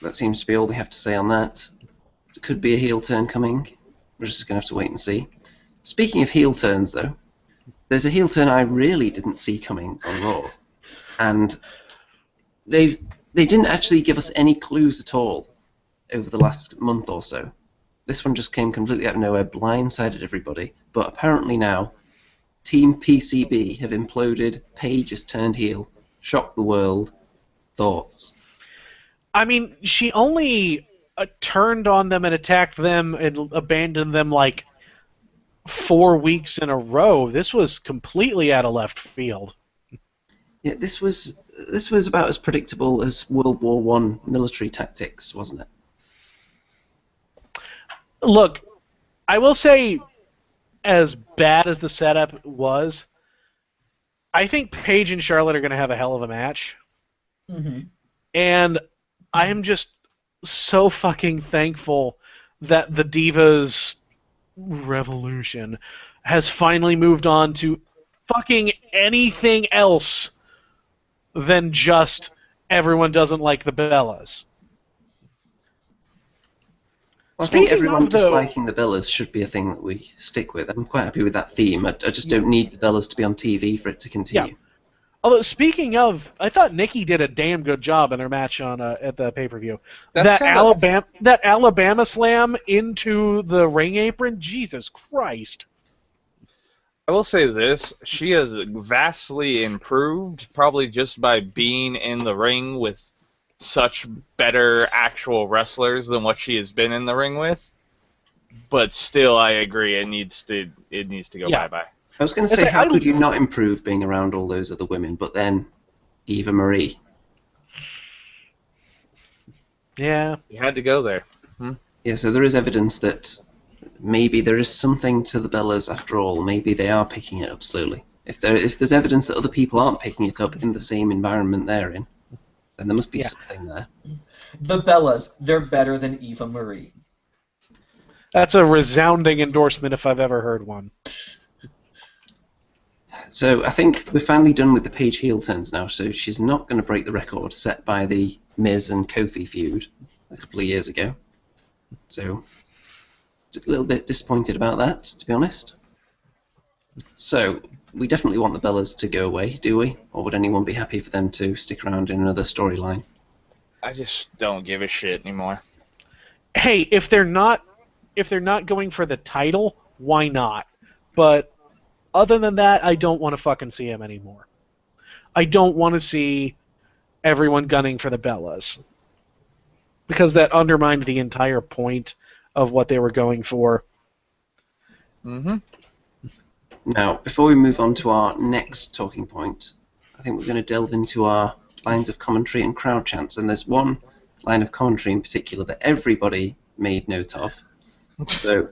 that seems to be all we have to say on that. It could be a heel turn coming. We're just going to have to wait and see. Speaking of heel turns, though, there's a heel turn I really didn't see coming on Raw, and they didn't actually give us any clues at all over the last month or so. This one just came completely out of nowhere, blindsided everybody. But apparently now, Team PCB have imploded. Paige has turned heel. Shocked the world. Thoughts? I mean, she only turned on them and attacked them and abandoned them like 4 weeks in a row. This was completely out of left field. Yeah, this was about as predictable as World War I military tactics, wasn't it? Look, I will say, as bad as the setup was, I think Paige and Charlotte are going to have a hell of a match. Mm-hmm. And I am just so fucking thankful that the Divas revolution has finally moved on to fucking anything else than just everyone doesn't like the Bellas. Well, I think Speaking everyone of, though, disliking the Bellas should be a thing that we stick with. I'm quite happy with that theme. I just don't need the Bellas to be on TV for it to continue. although speaking of, I thought Nikki did a damn good job in her match on at the pay-per-view. That's That Alabama slam into the ring apron, Jesus Christ! I will say this: she has vastly improved, probably just by being in the ring with such better actual wrestlers than what she has been in the ring with. But still, I agree. It needs to go bye-bye. I was going to say, how could you not improve being around all those other women? But then, Eva Marie. Yeah. You had to go there. Yeah, so there is evidence that maybe there is something to the Bellas after all. Maybe they are picking it up slowly. If there's evidence that other people aren't picking it up in the same environment they're in, then there must be something there. The Bellas, they're better than Eva Marie. That's a resounding endorsement if I've ever heard one. So I think we're finally done with the Paige heel turns now, so she's not going to break the record set by the Miz and Kofi feud a couple of years ago. So a little bit disappointed about that, to be honest. So we definitely want the Bellas to go away, do we? Or would anyone be happy for them to stick around in another storyline? I just don't give a shit anymore. Hey, if they're not going for the title, why not? But other than that, I don't want to fucking see him anymore. I don't want to see everyone gunning for the Bellas. Because that undermined the entire point of what they were going for. Mm-hmm. Now, before we move on to our next talking point, I think we're going to delve into our lines of commentary and crowd chants. And there's one line of commentary in particular that everybody made note of. So,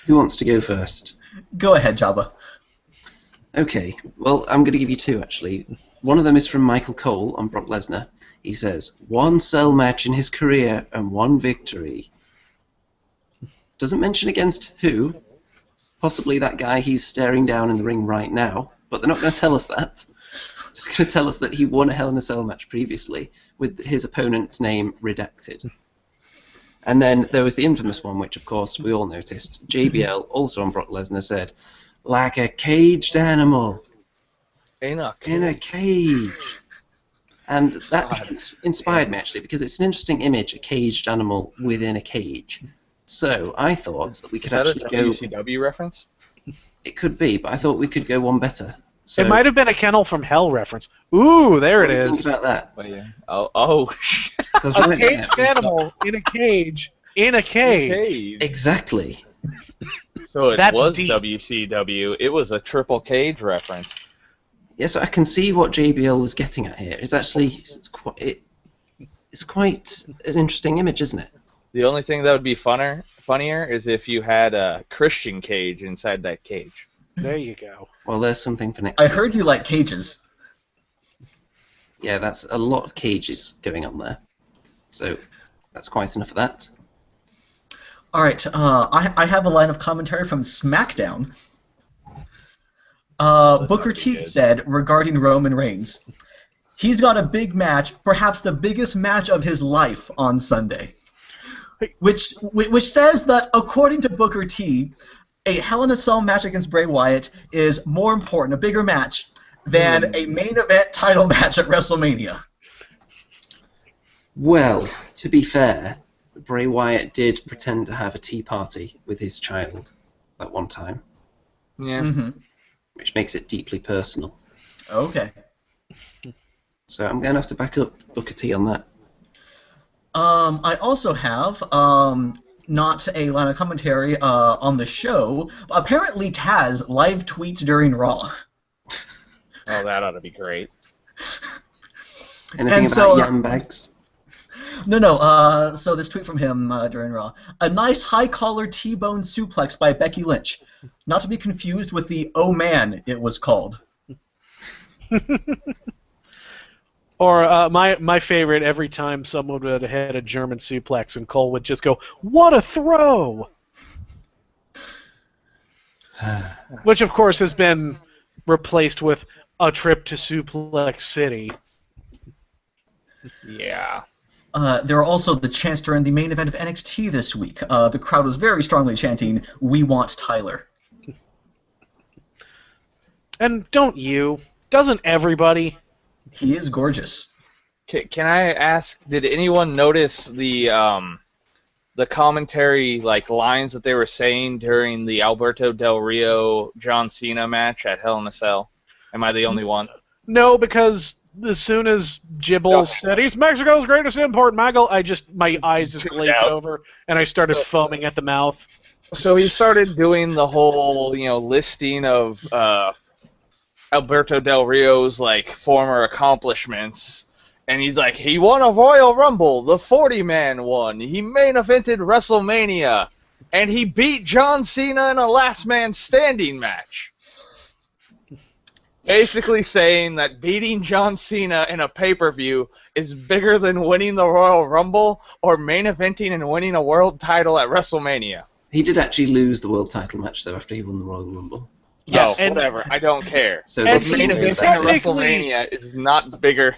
who wants to go first? Go ahead, Jabba. Okay, well, I'm going to give you two, actually. One of them is from Michael Cole on Brock Lesnar. He says, 1 cell match in his career and 1 victory. Doesn't mention against who. Possibly that guy he's staring down in the ring right now, but they're not going to tell us that. They're going to tell us that he won a Hell in a Cell match previously with his opponent's name redacted. And then there was the infamous one, which of course we all noticed. JBL, also on Brock Lesnar, said, like a caged animal. In a cage. And that inspired me, actually, because it's an interesting image, a caged animal within a cage. So I thought that we could actually go... Is that a WCW reference? It could be, but I thought we could go one better. So, It might have been a Kennel from Hell reference. Ooh, there it what do you is. think about that? Oh, yeah. Oh, shit. 'Cause A right caged now- animal in a cage. In a cage. Cage. Exactly. So it That's was deep. WCW. It was a Triple Cage reference. Yeah, so I can see what JBL was getting at here. It's actually it's quite an interesting image, isn't it? The only thing that would be funnier is if you had a Christian Cage inside that cage. There you go. Well, there's something for next I week. heard you like cages. Yeah, that's a lot of cages going on there. So that's quite enough of that. All right, I have a line of commentary from SmackDown. Booker T good. said regarding Roman Reigns, he's got a big match, perhaps the biggest match of his life on Sunday. Which says that, according to Booker T, a Hell in a Cell match against Bray Wyatt is more important, a bigger match, than a main event title match at WrestleMania. Well, to be fair, Bray Wyatt did pretend to have a tea party with his child at one time, Yeah. Mm-hmm. which makes it deeply personal. Okay. So I'm going to have to back up Booker T on that. I also have not a line of commentary on the show. Apparently, Taz live tweets during Raw. Oh, that ought to be great. Anything And about so, yam bags? No. So this tweet from him during Raw: a nice high collar T-bone suplex by Becky Lynch, not to be confused with the "Oh man" it was called. Or my favorite, every time someone would hit a German suplex and Cole would just go, "What a throw!" Which, of course, has been replaced with a trip to Suplex City. Yeah. There are also the chants during the main event of NXT this week. The crowd was very strongly chanting, "We want Tyler." And don't you? Doesn't everybody? He is gorgeous. Can I ask? Did anyone notice the commentary lines that they were saying during the Alberto Del Rio John Cena match at Hell in a Cell? Am I the only one? No, because as soon as Jibble said he's Mexico's greatest import, my eyes just glazed over, and I started foaming at the mouth. So he started doing the whole, listing of Alberto Del Rio's former accomplishments, and he's like, he won a Royal Rumble, the 40-man one, he main evented WrestleMania, and he beat John Cena in a last man standing match. Basically saying that beating John Cena in a pay-per-view is bigger than winning the Royal Rumble or main eventing and winning a world title at WrestleMania. He did actually lose the world title match, though, after he won the Royal Rumble. Yes, whatever. I don't care. So the this main is eventing at WrestleMania is not bigger.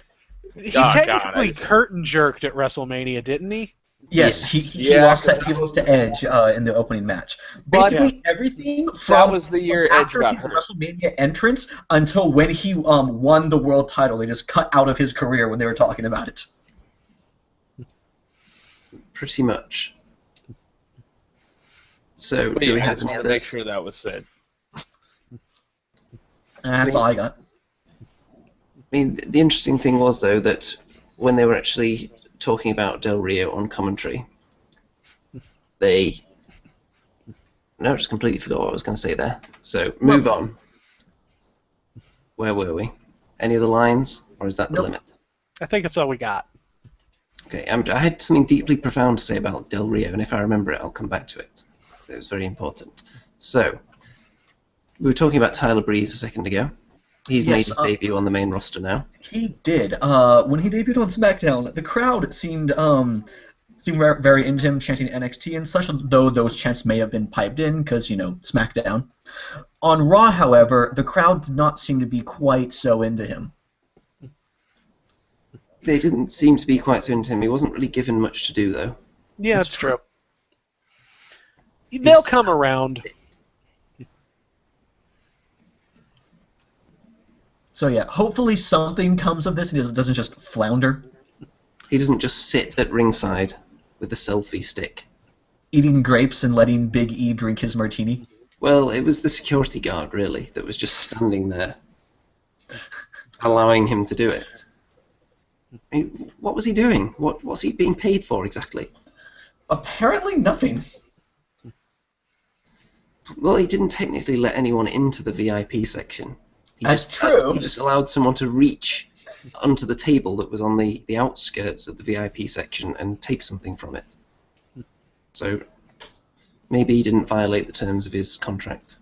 He technically curtain jerked at WrestleMania, didn't he? Yes, he lost to Edge in the opening match. Basically, everything from that was the year Edge after got his hurt. WrestleMania entrance until when he won the world title, they just cut out of his career when they were talking about it. Pretty much. So, But do we I have just any wanted to make others? sure that was said. And that's all I got. I mean, the interesting thing was, though, that when they were actually talking about Del Rio on commentary, they... No, I just completely forgot what I was going to say there. So, move on. Where were we? Any other lines, or is that the limit? I think that's all we got. Okay, I had something deeply profound to say about Del Rio, and if I remember it, I'll come back to it. It was very important. So, we were talking about Tyler Breeze a second ago. He's made his debut on the main roster now. He did. When he debuted on SmackDown, the crowd seemed very into him, chanting NXT and such, though those chants may have been piped in because, SmackDown. On Raw, however, the crowd did not seem to be quite so into him. They didn't seem to be quite so into him. He wasn't really given much to do, though. Yeah, that's true. They'll come around. So yeah, hopefully something comes of this and he doesn't just flounder. He doesn't just sit at ringside with a selfie stick. Eating grapes and letting Big E drink his martini. Well, it was the security guard, really, that was just standing there, allowing him to do it. I mean, what was he doing? What's he being paid for, exactly? Apparently nothing. Well, he didn't technically let anyone into the VIP section. That's true. He just allowed someone to reach onto the table that was on the outskirts of the VIP section and take something from it. So maybe he didn't violate the terms of his contract.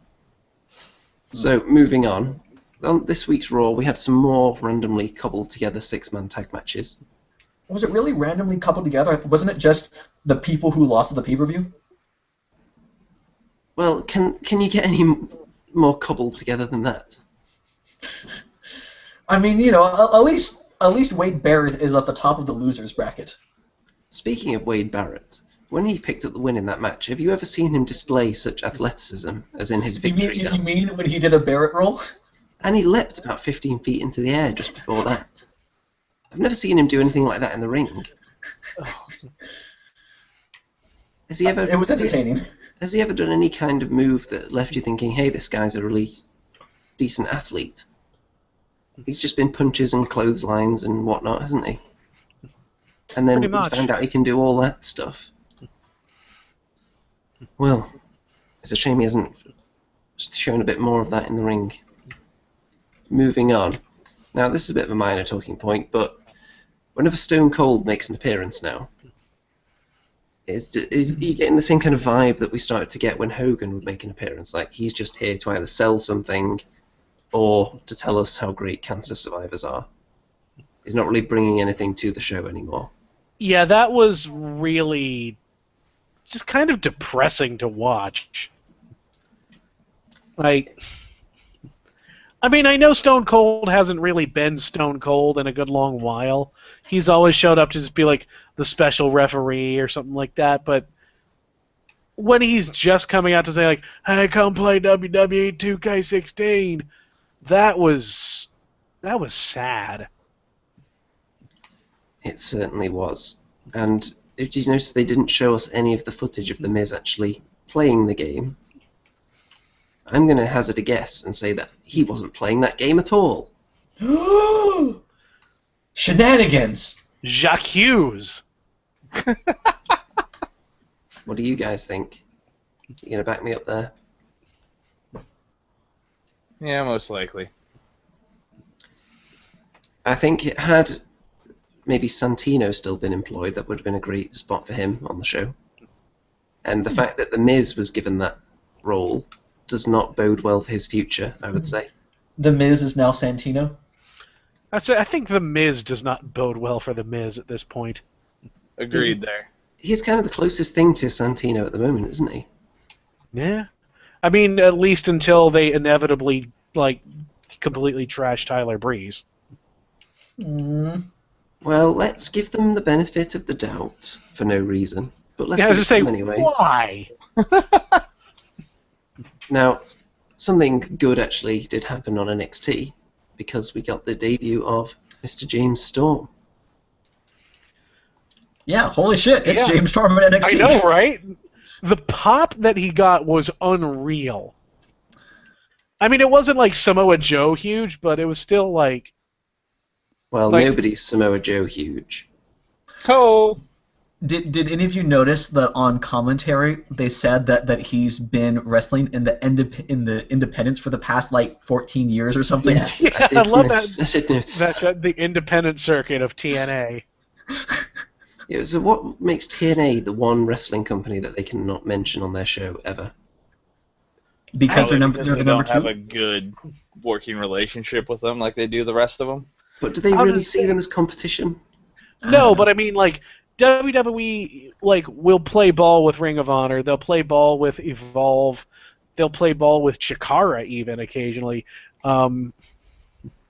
So moving on. On this week's Raw, we had some more randomly cobbled together six-man tag matches. Was it really randomly coupled together? Wasn't it just the people who lost at the pay-per-view? Well, can you get any more cobbled together than that? I mean, at least Wade Barrett is at the top of the losers bracket. Speaking of Wade Barrett, when he picked up the win in that match, have you ever seen him display such athleticism as in his victory dance? You mean when he did a Barrett roll? And he leapt about 15 feet into the air just before that. I've never seen him do anything like that in the ring. Has he ever? It was entertaining. Has he ever done any kind of move that left you thinking, hey, this guy's a really decent athlete? He's just been punches and clotheslines and whatnot, hasn't he? And then we found out he can do all that stuff. Well, it's a shame he hasn't shown a bit more of that in the ring. Moving on. Now, this is a bit of a minor talking point, but whenever Stone Cold makes an appearance now, is he getting the same kind of vibe that we started to get when Hogan would make an appearance? Like, he's just here to either sell something or to tell us how great cancer survivors are. He's not really bringing anything to the show anymore. Yeah, that was really just kind of depressing to watch. I mean, I know Stone Cold hasn't really been Stone Cold in a good long while. He's always showed up to just be like the special referee or something like that, but when he's just coming out to say like, "Hey, come play WWE 2K16," that was sad. It certainly was. And did you notice they didn't show us any of the footage of The Miz actually playing the game? I'm going to hazard a guess and say that he wasn't playing that game at all. Shenanigans! Jacques Hughes. What do you guys think? You going to back me up there? Yeah, most likely. I think had maybe Santino still been employed, that would have been a great spot for him on the show. And the fact that The Miz was given that role does not bode well for his future, I would say. The Miz is now Santino? I think The Miz does not bode well for The Miz at this point. Agreed there. He's kind of the closest thing to Santino at the moment, isn't he? Yeah. I mean, at least until they inevitably, like, completely trash Tyler Breeze. Well, let's give them the benefit of the doubt for no reason. But let's I give was it just saying, to them anyway. why? Now, something good actually did happen on NXT because we got the debut of Mr. James Storm. Yeah, holy shit, it's Yeah. James Storm at NXT. I know, right? The pop that he got was unreal. I mean, it wasn't like Samoa Joe huge, but it was still like... Well, Like- nobody's Samoa Joe huge. Oh. Did any of you notice that on commentary they said that he's been wrestling in the independents for the past like 14 years or something? Yes, Yeah, I love that. I did notice That's that. the independent circuit of TNA. Yeah, so what makes TNA the one wrestling company that they cannot mention on their show ever? Because Probably they're because the they number don't have two. a good working relationship with them like they do the rest of them. But do they How really does see it- them as competition? No, but I mean, like, WWE, like, will play ball with Ring of Honor. They'll play ball with Evolve. They'll play ball with Chikara even occasionally.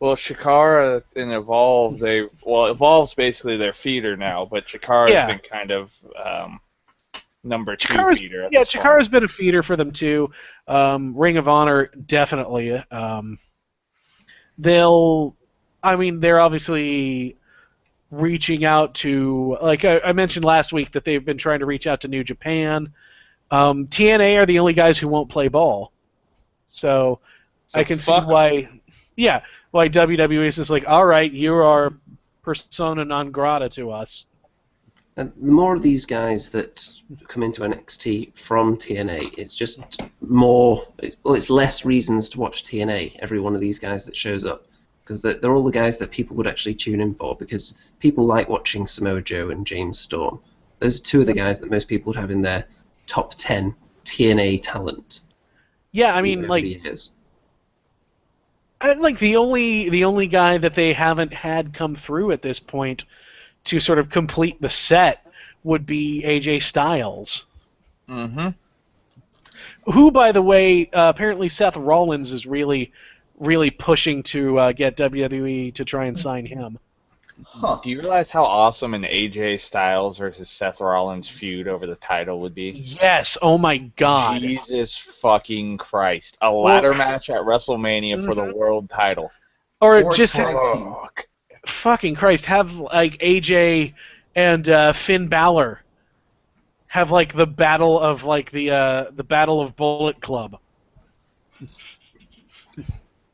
Well, Shikara and Evolve, Evolve's basically their feeder now, but Chikara's Yeah. been kind of number two Chikara's, feeder at yeah, this point. Chikara's been a feeder for them too. Ring of Honor, definitely. They're obviously reaching out to, like I mentioned last week, that they've been trying to reach out to New Japan. TNA are the only guys who won't play ball. So So I can see fuck 'em. why WWE is just like, all right, you are persona non grata to us. And the more of these guys that come into NXT from TNA, it's just more. Well, it's less reasons to watch TNA. Every one of these guys that shows up, because they're all the guys that people would actually tune in for. Because people like watching Samoa Joe and James Storm. Those are two of the guys that most people would have in their top 10 TNA talent. Yeah, I mean, over like, the years. the only guy that they haven't had come through at this point to sort of complete the set would be AJ Styles, Mm-hmm. who, by the way, apparently Seth Rollins is really pushing to get WWE to try and sign him. Huh. Do you realize how awesome an AJ Styles versus Seth Rollins feud over the title would be? Yes, oh my God. Jesus fucking Christ. A ladder match at WrestleMania for the world title. Or just tag team. Fuck. fucking Christ, have like AJ and Finn Balor have like the battle of like the battle of Bullet Club.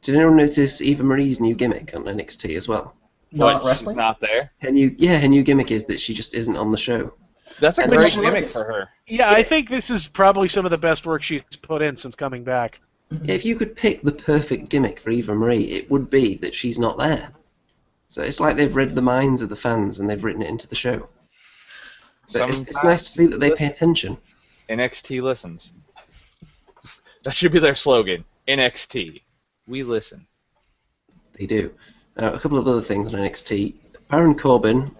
Did anyone notice Eva Marie's new gimmick on NXT as well? Not What, wrestling? she's not there? Her new gimmick is that she just isn't on the show. That's a And great she gimmick is. for her. Yeah, I think this is probably some of the best work she's put in since coming back. If you could pick the perfect gimmick for Eva Marie, it would be that she's not there. So it's like they've read the minds of the fans and they've written it into the show. But it's nice to see that they pay attention. NXT listens. That should be their slogan. NXT. We listen. They do. Now, a couple of other things on NXT. Baron Corbin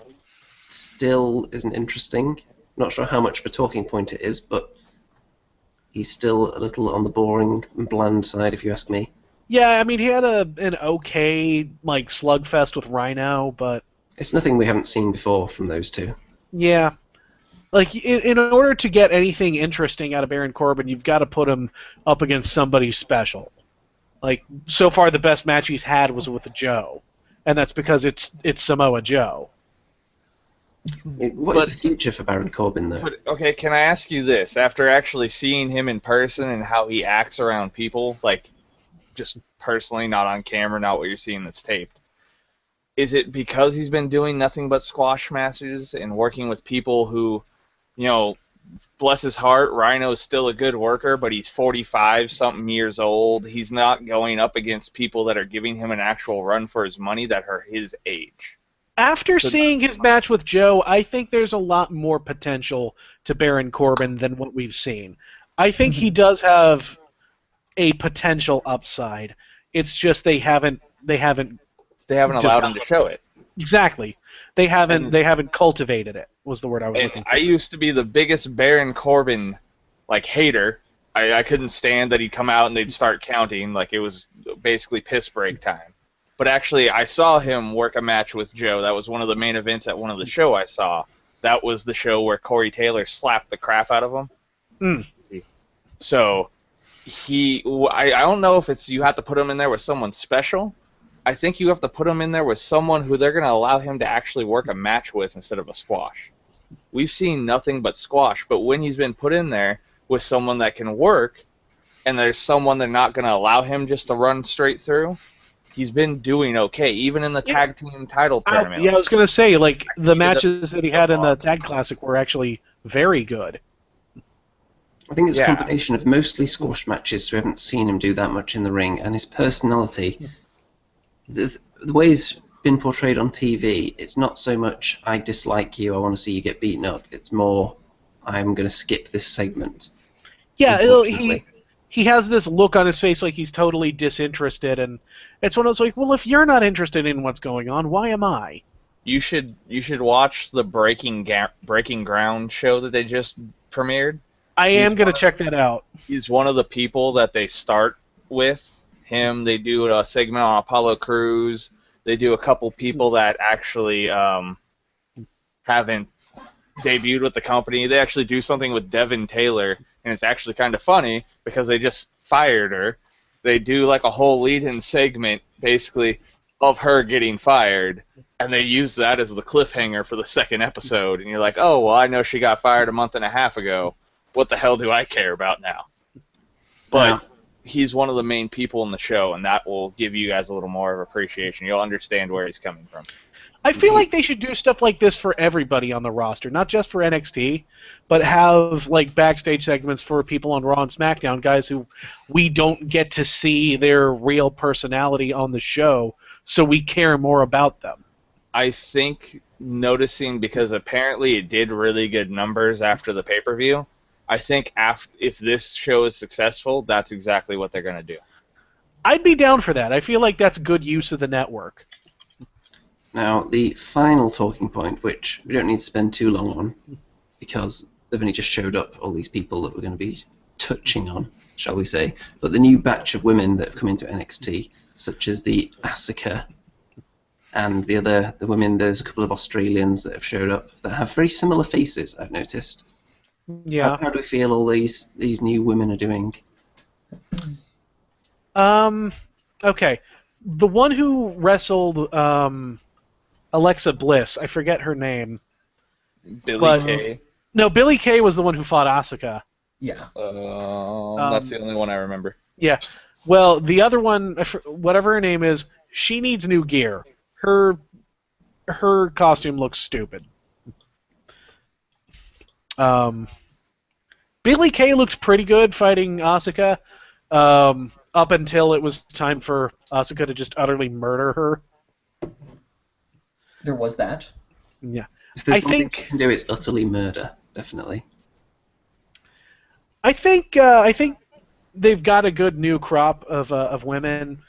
still isn't interesting. Not sure how much of a talking point it is, but he's still a little on the boring and bland side, if you ask me. Yeah, I mean he had an okay like slugfest with Rhino, but It's nothing we haven't seen before from those two. Yeah. Like, in order to get anything interesting out of Baron Corbin, you've got to put him up against somebody special. Like, so far the best match he's had was with Joe. And that's because it's Samoa Joe. What is the future for Baron Corbin, though? But, okay, can I ask you this? After actually seeing him in person and how he acts around people, like, just personally, not on camera, not what you're seeing that's taped, is it because he's been doing nothing but squash matches and working with people who, you know, bless his heart, Rhino's still a good worker, but he's 45-something years old. He's not going up against people that are giving him an actual run for his money that are his age. After seeing his match with Joe, I think there's a lot more potential to Baron Corbin than what we've seen. I think he does have a potential upside. It's just they haven't allowed him to show it. Exactly. They haven't cultivated it, was the word I was looking for. I used to be the biggest Baron Corbin hater. I couldn't stand that he'd come out and they'd start counting like it was basically piss break time. But actually, I saw him work a match with Joe. That was one of the main events at one of the show I saw. That was the show where Corey Taylor slapped the crap out of him. So I don't know if it's you have to put him in there with someone special. I think you have to put him in there with someone who they're going to allow him to actually work a match with instead of a squash. We've seen nothing but squash, but when he's been put in there with someone that can work, and there's someone they're not going to allow him just to run straight through, he's been doing okay, even in the tag team title tournament. Yeah, I was going to say, like, the matches that he had in the Tag Classic were actually very good. I think it's a combination of mostly squash matches, so we haven't seen him do that much in the ring, and his personality. The way he's been portrayed on TV, it's not so much, I dislike you, I want to see you get beaten up. It's more, I'm going to skip this segment. Yeah, he has this look on his face like he's totally disinterested, and it's one of those like, well, if you're not interested in what's going on, why am I? You should watch the Breaking Ground show that they just premiered. I am going to check that out. He's one of the people that they start with. Him, they do a segment on Apollo Crews. They do a couple people that actually haven't debuted with the company. They actually do something with Devin Taylor, and it's actually kind of funny because they just fired her. They do like a whole lead-in segment, basically, of her getting fired, and they use that as the cliffhanger for the second episode. And you're like, oh, well, I know she got fired a month and a half ago. What the hell do I care about now? But he's one of the main people in the show, and that will give you guys a little more of appreciation. You'll understand where he's coming from. I feel like they should do stuff like this for everybody on the roster, not just for NXT, but have like backstage segments for people on Raw and SmackDown, guys who we don't get to see their real personality on the show, so we care more about them. I think noticing, because apparently it did really good numbers after the pay-per-view, I think if this show is successful, that's exactly what they're going to do. I'd be down for that. I feel like that's good use of the network. Now, the final talking point, which we don't need to spend too long on, because they've only just showed up, all these people that we're going to be touching on, shall we say, but the new batch of women that have come into NXT, such as the Asuka and the women, there's a couple of Australians that have showed up that have very similar faces, I've noticed. Yeah. How do we feel all these new women are doing? Okay. The one who wrestled Alexa Bliss, I forget her name. Billie Kay. No, Billie Kay was the one who fought Asuka. Yeah. That's the only one I remember. Yeah. Well, the other one, whatever her name is, she needs new gear. Her costume looks stupid. Billie Kay looked pretty good fighting Asuka, up until it was time for Asuka to just utterly murder her. There was that. Yeah. If there's one thing you can do, it's utterly murder, definitely. I think they've got a good new crop of women,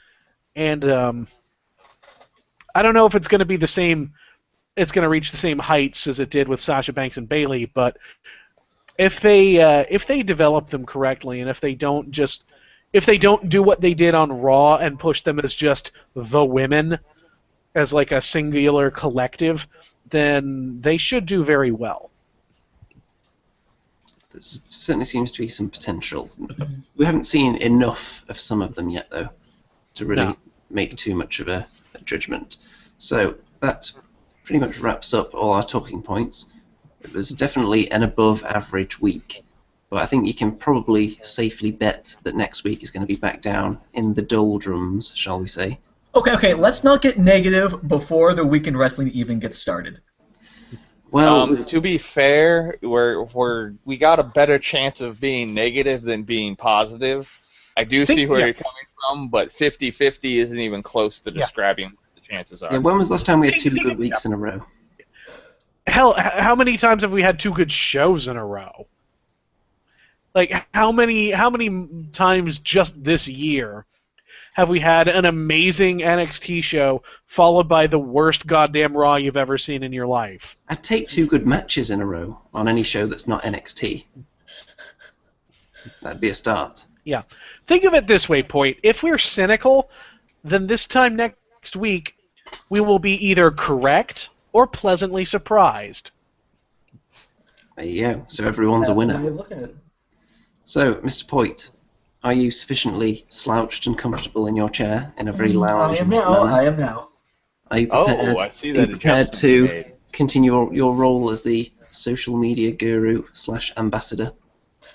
and I don't know if it's going to be the same. It's going to reach the same heights as it did with Sasha Banks and Bayley, but if they develop them correctly, and if they don't do what they did on Raw and push them as just the women, as like a singular collective, then they should do very well. There certainly seems to be some potential. We haven't seen enough of some of them yet, though, to really make too much of a judgment. So that pretty much wraps up all our talking points. It was definitely an above average week, but I think you can probably safely bet that next week is going to be back down in the doldrums, shall we say. Okay, let's not get negative before the week in wrestling even gets started. Well, to be fair, we got a better chance of being negative than being positive. I do see where you're coming from, but 50-50 isn't even close to describing what the chances are. yeah, when was the last time we had 2 good weeks in a row? Hell, how many times have we had 2 good shows in a row? Like, how many times just this year have we had an amazing NXT show followed by the worst goddamn Raw you've ever seen in your life? I'd take 2 good matches in a row on any show that's not NXT. That'd be a start. Yeah. Think of it this way, Point. If we're cynical, then this time next week we will be either correct or pleasantly surprised. There you go. So everyone's a winner. That's the way of looking at it. So, Mr. Poit, are you sufficiently slouched and comfortable in your chair in a very loud I am now. Are you prepared, I see are you that prepared adjustment you to made. continue your role as the social media guru / ambassador?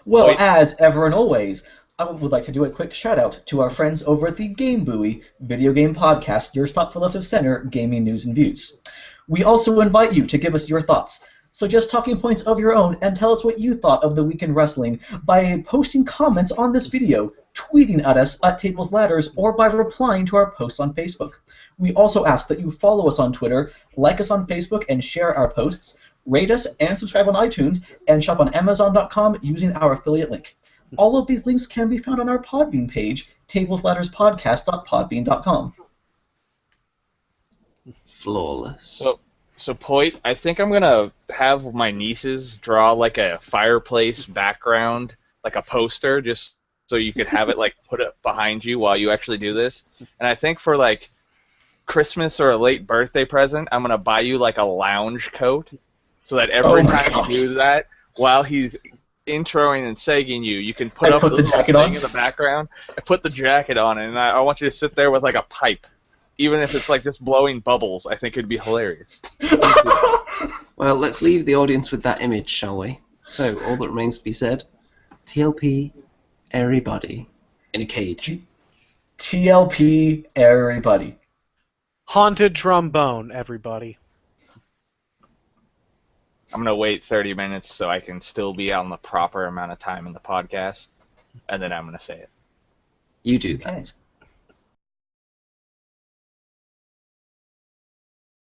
Well, Wait. as ever and always, I would like to do a quick shout-out to our friends over at the Game Buoy video game podcast, your stop for left of center gaming news and views. We also invite you to give us your thoughts. Suggest talking points of your own and tell us what you thought of the week in wrestling by posting comments on this video, tweeting at us at Tables Ladders, or by replying to our posts on Facebook. We also ask that you follow us on Twitter, like us on Facebook, and share our posts, rate us and subscribe on iTunes, and shop on Amazon.com using our affiliate link. All of these links can be found on our Podbean page, tablesladderspodcast.podbean.com. Flawless. So Poit, I think I'm gonna have my nieces draw like a fireplace background, like a poster, just so you could have it like put it behind you while you actually do this. And I think for like Christmas or a late birthday present, I'm gonna buy you like a lounge coat, so that every time you do that, while he's introing and saying you can put up put the the little jacket thing on? in the background. I put the jacket on, and I want you to sit there with like a pipe. Even if it's like just blowing bubbles, I think it'd be hilarious. Well, let's leave the audience with that image, shall we? So, all that remains to be said, TLP, everybody, in a cage. TLP, everybody. Haunted trombone, everybody. I'm going to wait 30 minutes so I can still be on the proper amount of time in the podcast, and then I'm going to say it. You do that.